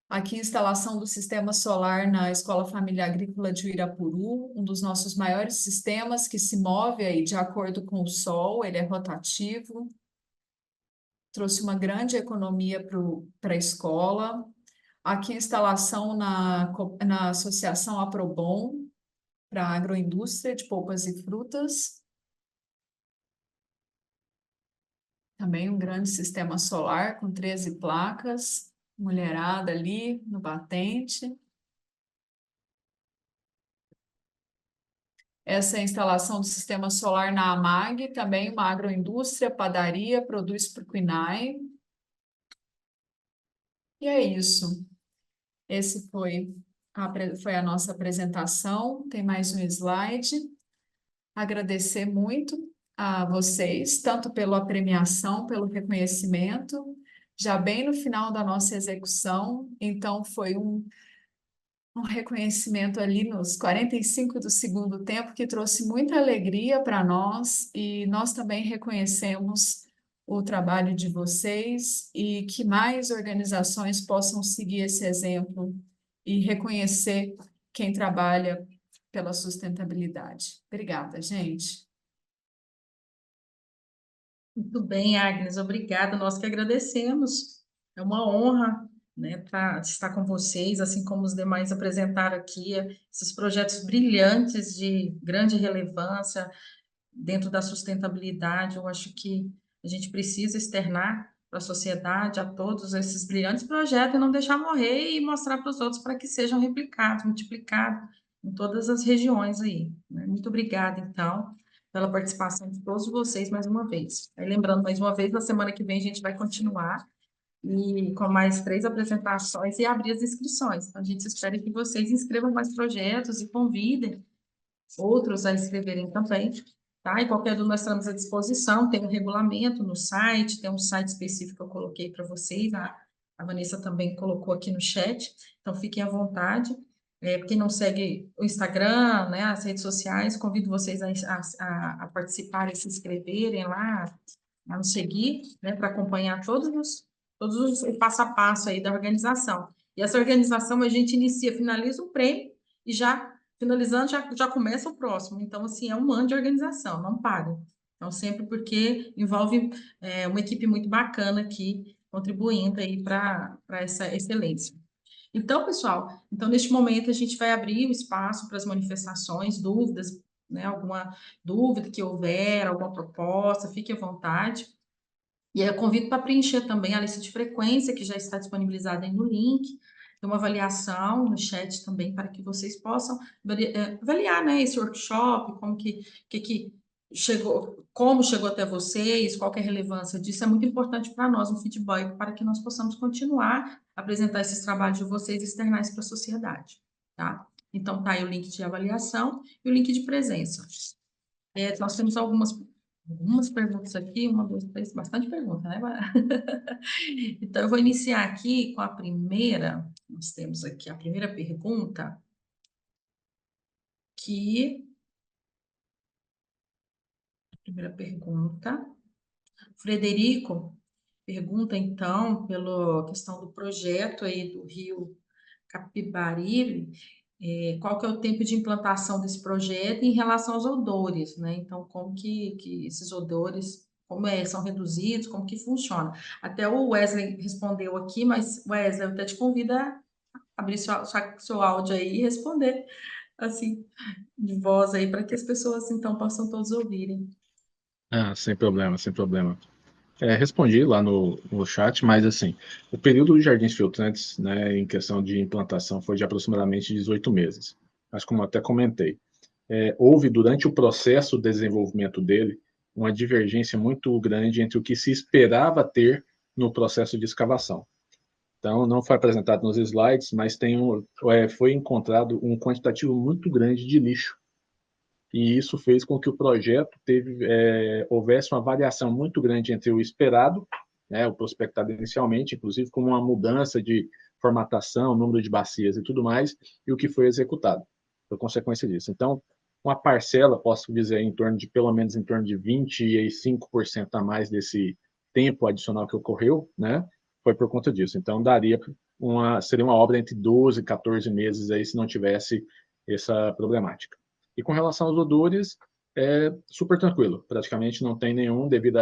Aqui, instalação do sistema solar na Escola Família Agrícola de Uirapuru, um dos nossos maiores sistemas que se move aí de acordo com o sol, ele é rotativo. Trouxe uma grande economia para a escola. Aqui, instalação na Associação Aprobom, para a agroindústria de polpas e frutas. Também um grande sistema solar com 13 placas, mulherada ali no batente. Essa é a instalação do sistema solar na AMAG, também uma agroindústria, padaria, produz para o Quinai. E é isso. Esse foi a nossa apresentação. Tem mais um slide. Agradecer muito a vocês, tanto pela premiação, pelo reconhecimento, já bem no final da nossa execução. Então, foi um reconhecimento ali nos 45 do segundo tempo que trouxe muita alegria para nós, e nós também reconhecemos o trabalho de vocês e que mais organizações possam seguir esse exemplo e reconhecer quem trabalha pela sustentabilidade. Obrigada, gente. Muito bem, Agnes, obrigada. Nós que agradecemos. É uma honra, né, estar com vocês, assim como os demais apresentaram aqui, esses projetos brilhantes de grande relevância dentro da sustentabilidade. Eu acho que a gente precisa externar para a sociedade, a todos esses brilhantes projetos e não deixar morrer e mostrar para os outros para que sejam replicados, multiplicados em todas as regiões aí, né? Muito obrigada, então, pela participação de todos vocês mais uma vez. Aí, lembrando mais uma vez, na semana que vem a gente vai continuar e com mais 3 apresentações e abrir as inscrições. Então, a gente espera que vocês inscrevam mais projetos e convidem outros a inscreverem também, tá? E qualquer dúvida nós estamos à disposição, tem um regulamento no site, tem um site específico que eu coloquei para vocês, a Vanessa também colocou aqui no chat, então fiquem à vontade. Quem não segue o Instagram, né, as redes sociais, convido vocês a participarem, se inscreverem lá, a nos seguir, né, para acompanhar todos o passo a passo aí da organização. E essa organização a gente finaliza o prêmio e já finalizando, já começa o próximo. Então, assim, é um ano de organização, não para. Então, sempre porque envolve uma equipe muito bacana aqui, contribuindo aí para essa excelência. Então, pessoal, neste momento a gente vai abrir o espaço para as manifestações, dúvidas, né, alguma dúvida que houver, alguma proposta, fique à vontade. E aí eu convido para preencher também a lista de frequência, que já está disponibilizada aí no link. Tem uma avaliação no chat também, para que vocês possam avaliar, né, esse workshop, como que chegou, como chegou até vocês, qual que é a relevância disso. É muito importante para nós, um feedback, para que nós possamos continuar a apresentar esses trabalhos de vocês e externar isso para a sociedade, tá? Então, tá aí o link de avaliação e o link de presença. Nós temos algumas perguntas aqui, 1, 2, 3, bastante perguntas, né? Então, eu vou iniciar aqui com a primeira. Nós temos aqui a primeira pergunta, Frederico pergunta, então, pela questão do projeto aí do Rio Capibaribe, qual que é o tempo de implantação desse projeto em relação aos odores, né? Então, como que esses odores, são reduzidos, como que funciona? Até o Wesley respondeu aqui, mas, Wesley, eu até te convido a abrir seu áudio aí e responder, assim, de voz aí, para que as pessoas, então, possam todos ouvirem. Sem problema, sem problema. Respondi lá no chat, mas assim, o período de jardins filtrantes, né, em questão de implantação foi de aproximadamente 18 meses. Mas como eu até comentei, houve durante o processo de desenvolvimento dele uma divergência muito grande entre o que se esperava ter no processo de escavação. Então, não foi apresentado nos slides, mas foi encontrado um quantitativo muito grande de lixo. E isso fez com que o projeto houvesse uma variação muito grande entre o esperado, né, o prospectado inicialmente, inclusive com uma mudança de formatação, número de bacias e tudo mais, e o que foi executado, por consequência disso. Então, uma parcela, posso dizer, pelo menos em torno de 25% a mais desse tempo adicional que ocorreu, né, foi por conta disso. Então, seria uma obra entre 12 e 14 meses aí, se não tivesse essa problemática. E com relação aos odores, é super tranquilo, praticamente não tem nenhum, devido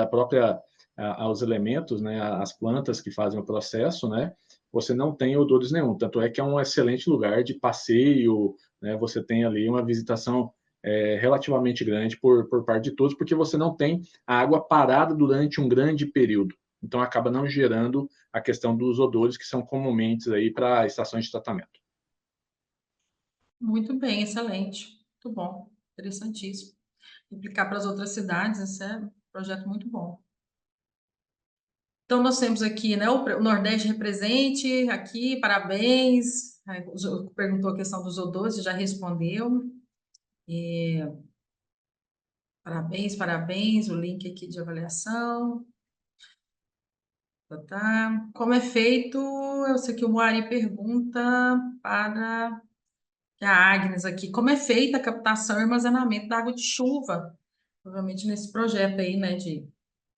aos elementos, né, às plantas que fazem o processo, né, você não tem odores nenhum, tanto é que é um excelente lugar de passeio, né, você tem ali uma visitação relativamente grande por parte de todos, porque você não tem a água parada durante um grande período, então acaba não gerando a questão dos odores que são comumente aí para estações de tratamento. Muito bem, excelente. Muito bom, interessantíssimo. Implicar para as outras cidades, esse é um projeto muito bom. Então, nós temos aqui, né, o Nordeste represente aqui, parabéns. Perguntou a questão dos odores, já respondeu. Parabéns, parabéns, o link aqui de avaliação. Tá. Como é feito? Eu sei que o Moari pergunta para a Agnes aqui, como é feita a captação e armazenamento da água de chuva? Provavelmente nesse projeto aí, né,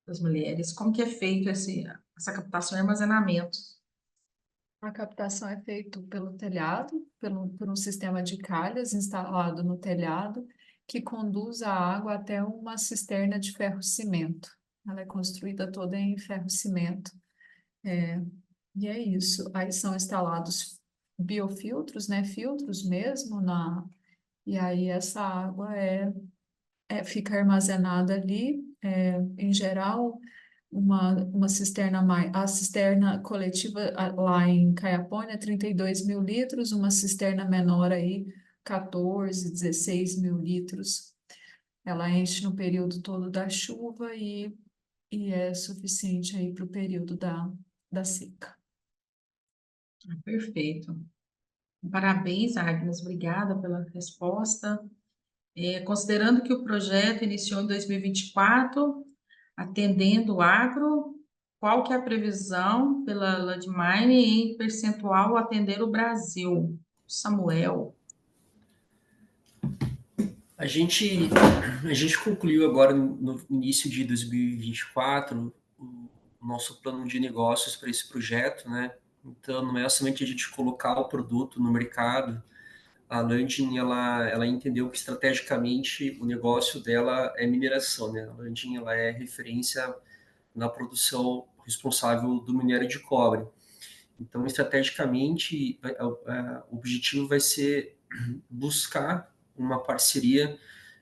das mulheres. Como que é feito essa captação e armazenamento? A captação é feita pelo telhado, por um sistema de calhas instalado no telhado, que conduz a água até uma cisterna de ferro-cimento. Ela é construída toda em ferro-cimento. E é isso. Aí são instalados biofiltros, né? Filtros mesmo, e aí essa água fica armazenada ali, em geral, uma cisterna a cisterna coletiva lá em Caiapônia é 32 mil litros, uma cisterna menor aí, 14, 16 mil litros. Ela enche no período todo da chuva e é suficiente aí para o período da seca. Perfeito. Parabéns, Agnes, obrigada pela resposta. Considerando que o projeto iniciou em 2024, atendendo o agro, qual que é a previsão pela Landmine em percentual atender o Brasil? Samuel. A gente concluiu agora no início de 2024 o nosso plano de negócios para esse projeto, né? Então, não é somente a gente colocar o produto no mercado. A Landin, ela entendeu que estrategicamente o negócio dela é mineração, né? A Landin, ela é referência na produção responsável do minério de cobre. Então, estrategicamente, o objetivo vai ser buscar uma parceria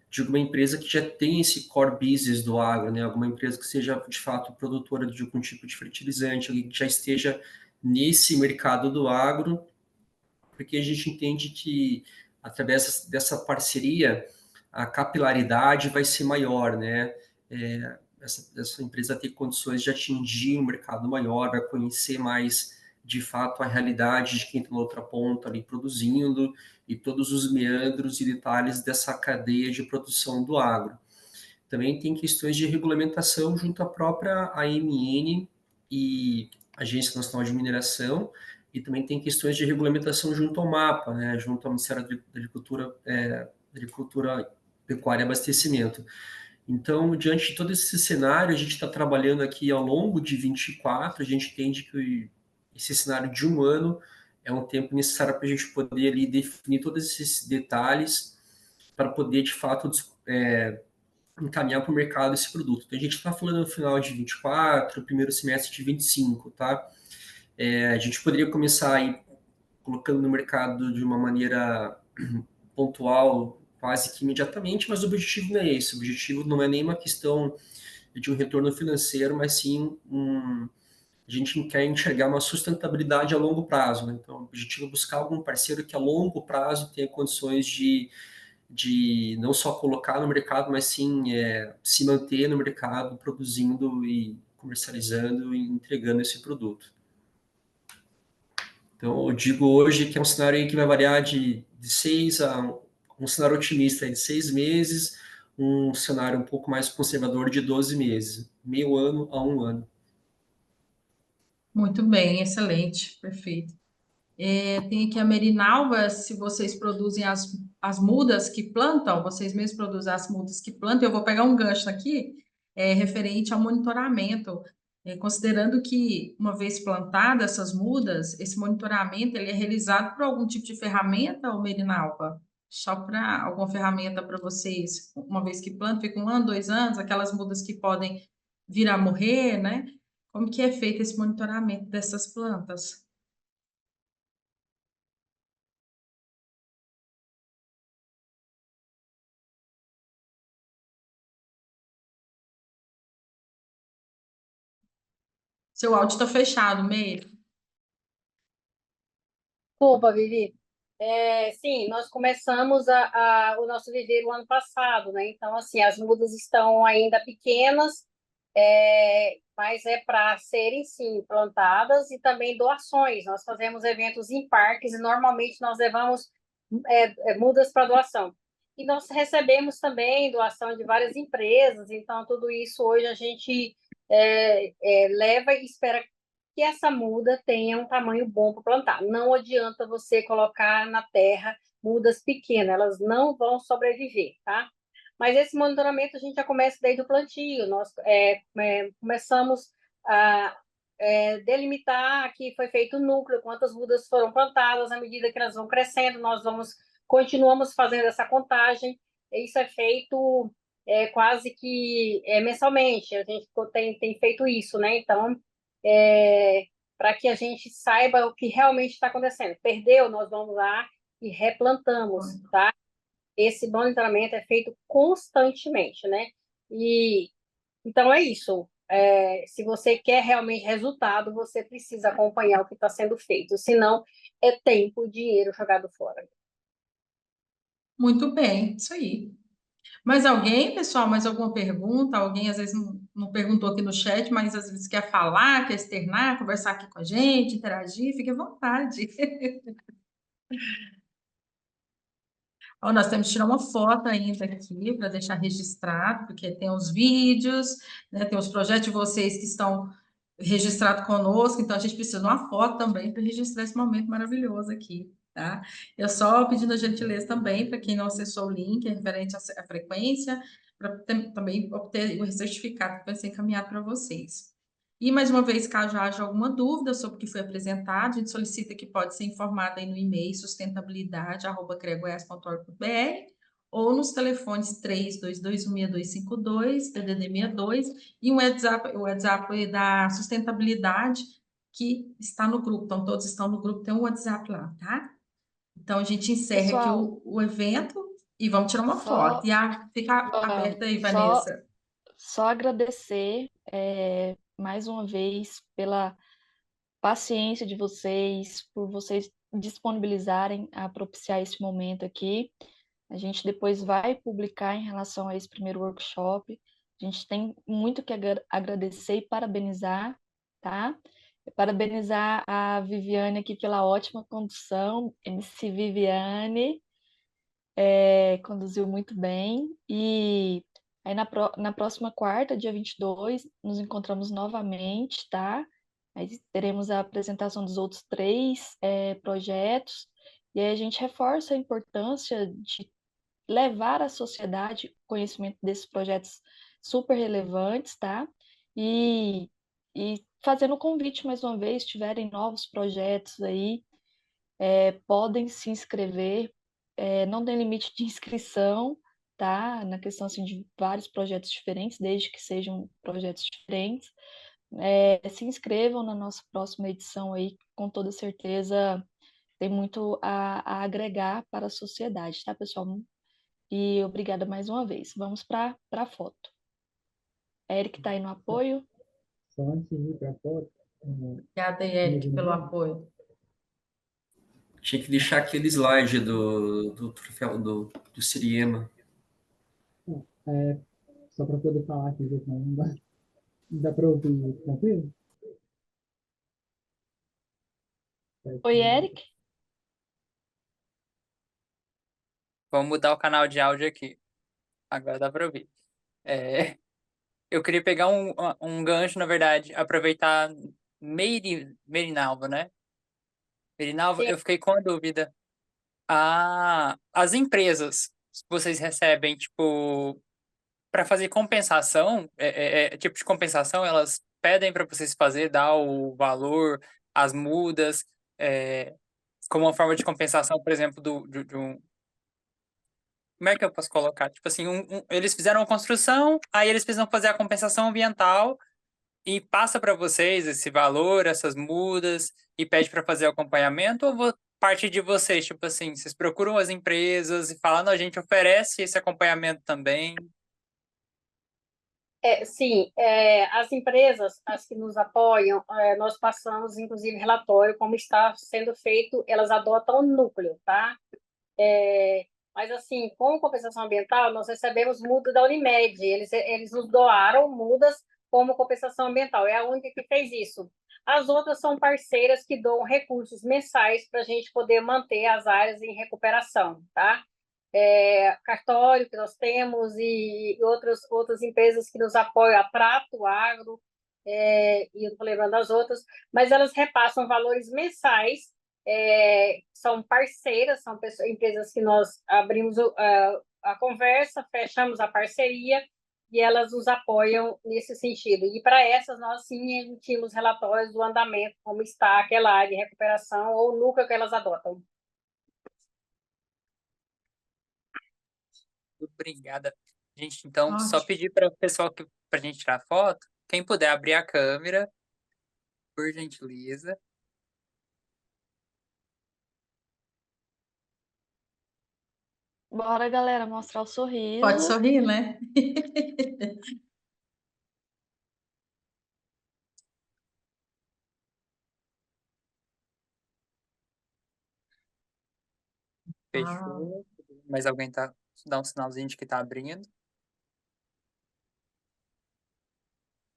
de alguma empresa que já tem esse core business do agro, né? Alguma empresa que seja, de fato, produtora de algum tipo de fertilizante, alguém que já esteja nesse mercado do agro, porque a gente entende que, através dessa parceria, a capilaridade vai ser maior, né? Essa empresa ter condições de atingir um mercado maior, vai conhecer mais, de fato, a realidade de quem está na outra ponta ali produzindo e todos os meandros e detalhes dessa cadeia de produção do agro. Também tem questões de regulamentação junto à própria AMN e Agência Nacional de Mineração, e também tem questões de regulamentação junto ao MAPA, né, junto ao Ministério da Agricultura, Pecuária e Abastecimento. Então, diante de todo esse cenário, a gente está trabalhando aqui ao longo de 24, a gente entende que esse cenário de um ano é um tempo necessário para a gente poder ali definir todos esses detalhes para poder, de fato, encaminhar para o mercado esse produto. Então, a gente está falando no final de 24, primeiro semestre de 25, tá? A gente poderia começar aí colocando no mercado de uma maneira pontual, quase que imediatamente, mas o objetivo não é esse. O objetivo não é nem uma questão de um retorno financeiro, mas sim a gente quer enxergar uma sustentabilidade a longo prazo, né? Então, o objetivo é buscar algum parceiro que a longo prazo tenha condições de não só colocar no mercado, mas sim se manter no mercado, produzindo e comercializando e entregando esse produto. Então, eu digo hoje que é um cenário aí que vai variar de 6 a um cenário otimista de 6 meses, um cenário um pouco mais conservador de 12 meses, meio ano a um ano. Muito bem, excelente, perfeito. Tem aqui a Merinalva, se vocês produzem as mudas que plantam, vocês mesmos produzem as mudas que plantam, eu vou pegar um gancho aqui, referente ao monitoramento, considerando que, uma vez plantadas essas mudas, esse monitoramento ele é realizado por algum tipo de ferramenta, ou Merinalva? Só para alguma ferramenta para vocês, uma vez que plantam, fica 1 ano, 2 anos, aquelas mudas que podem vir a morrer, né? Como que é feito esse monitoramento dessas plantas? Seu áudio está fechado, Meire. Desculpa, Vivi. Sim, nós começamos o nosso viveiro ano passado, né? Então, assim, as mudas estão ainda pequenas, mas é para serem, sim, plantadas e também doações. Nós fazemos eventos em parques e normalmente nós levamos mudas para doação. E nós recebemos também doação de várias empresas, então tudo isso hoje a gente leva e espera que essa muda tenha um tamanho bom para plantar. Não adianta você colocar na terra mudas pequenas, elas não vão sobreviver, tá? Mas esse monitoramento a gente já começa desde o plantio. Nós começamos a delimitar que foi feito o núcleo, quantas mudas foram plantadas, à medida que elas vão crescendo, continuamos fazendo essa contagem. Isso é feito quase que mensalmente. A gente tem feito isso, né? Então, para que a gente saiba o que realmente está acontecendo. Perdeu, nós vamos lá e replantamos, tá? Esse monitoramento é feito constantemente, né? E então é isso. Se você quer realmente resultado, você precisa acompanhar o que está sendo feito, senão é tempo, dinheiro jogado fora. Muito bem, isso aí. Mais alguém, pessoal? Mais alguma pergunta? Alguém às vezes não perguntou aqui no chat, mas às vezes quer falar, quer externar, conversar aqui com a gente, interagir, fique à vontade. Ó, nós temos que tirar uma foto ainda aqui para deixar registrado, porque tem os vídeos, né, tem os projetos de vocês que estão registrados conosco, então a gente precisa de uma foto também para registrar esse momento maravilhoso aqui, tá? Eu só pedindo a gentileza também, para quem não acessou o link referente à frequência, para também obter o certificado que vai ser encaminhado para vocês. E, mais uma vez, caso haja alguma dúvida sobre o que foi apresentado, a gente solicita que pode ser informada aí no e-mail sustentabilidade@cregoias.org.br ou nos telefones 32216252, DDD 62, e o WhatsApp da sustentabilidade, que está no grupo. Então, todos estão no grupo, tem um WhatsApp lá, tá? Então, a gente encerra aqui Pessoal, o evento e vamos tirar uma foto. só, Fica aberta aí, só, Vanessa. só agradecer mais uma vez pela paciência de vocês, por vocês disponibilizarem a propiciar esse momento aqui. A gente depois vai publicar em relação a esse primeiro workshop. A gente tem muito que agradecer e parabenizar, tá? Parabenizar a Viviane aqui pela ótima condução, MC Viviane, conduziu muito bem. E aí na próxima quarta, dia 22, nos encontramos novamente, tá? Aí teremos a apresentação dos outros 3 projetos, e aí a gente reforça a importância de levar à sociedade conhecimento desses projetos super relevantes, tá? E fazendo o convite mais uma vez, se tiverem novos projetos aí, podem se inscrever, não tem limite de inscrição, tá? Na questão assim, de vários projetos diferentes, desde que sejam projetos diferentes. Se inscrevam na nossa próxima edição aí, com toda certeza tem muito a agregar para a sociedade, tá, pessoal? E obrigada mais uma vez. Vamos para a foto. Eric está aí no apoio. Só antes de ir para a foto, Obrigada, Eric, pelo apoio. Tinha que deixar aquele slide do troféu do Siriema. só para poder falar aqui, senão não dá para ouvir, tranquilo? Oi, Eric. Vamos mudar o canal de áudio aqui. Agora dá para ouvir. Eu queria pegar um gancho, na verdade, aproveitar Merinalva, né? Merinalva, Sim. eu fiquei com a dúvida. As empresas que vocês recebem, tipo, para fazer compensação, tipo de compensação, elas pedem para vocês fazer, dar o valor, as mudas, como uma forma de compensação, por exemplo, de um. Como é que eu posso colocar? Tipo assim, eles fizeram uma construção, aí eles precisam fazer a compensação ambiental e passa para vocês esse valor, essas mudas, e pede para fazer o acompanhamento, ou parte de vocês, tipo assim, vocês procuram as empresas e falam, não, a gente oferece esse acompanhamento também. Sim, as empresas, as que nos apoiam, nós passamos, inclusive, relatório como está sendo feito, elas adotam o núcleo, tá? Mas, assim, com compensação ambiental, nós recebemos muda da Unimed, eles nos doaram mudas como compensação ambiental, é a única que fez isso. As outras são parceiras que doam recursos mensais para a gente poder manter as áreas em recuperação, tá? Cartório que nós temos e outras empresas que nos apoiam, a Prato Agro, e eu não estou lembrando das outras, mas elas repassam valores mensais, são parceiras, são empresas que nós abrimos a conversa, fechamos a parceria e elas nos apoiam nesse sentido. E para essas, nós sim emitimos relatórios do andamento, como está aquela área de recuperação ou o núcleo que elas adotam. Obrigada. Gente, então, só Ótimo. pedir para o pessoal para a gente tirar foto, quem puder abrir a câmera, por gentileza. Bora, galera, mostrar o Pode sorriso. sorrir, né? Fechou. Mas alguém dá um sinalzinho de que tá abrindo?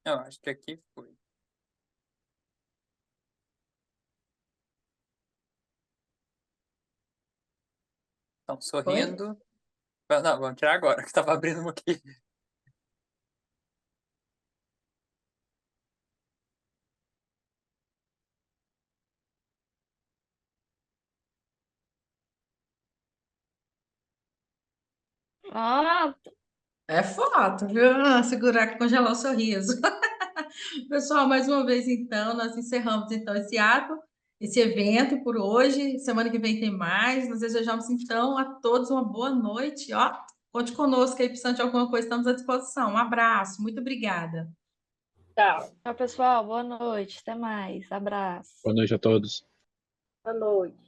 Eu acho que aqui foi. Estão sorrindo. Não, vamos tirar agora, que estava abrindo uma aqui. É foto, viu? Segurar, congelar o sorriso. Pessoal, mais uma vez, então, nós encerramos, então, esse ato, esse evento por hoje. Semana que vem tem mais. Nós desejamos, então, a todos uma boa noite. Ó, conte conosco aí, precisando de alguma coisa, estamos à disposição. Um abraço, muito obrigada. Tchau. Tchau, pessoal. Boa noite. Até mais. Abraço. Boa noite a todos. Boa noite.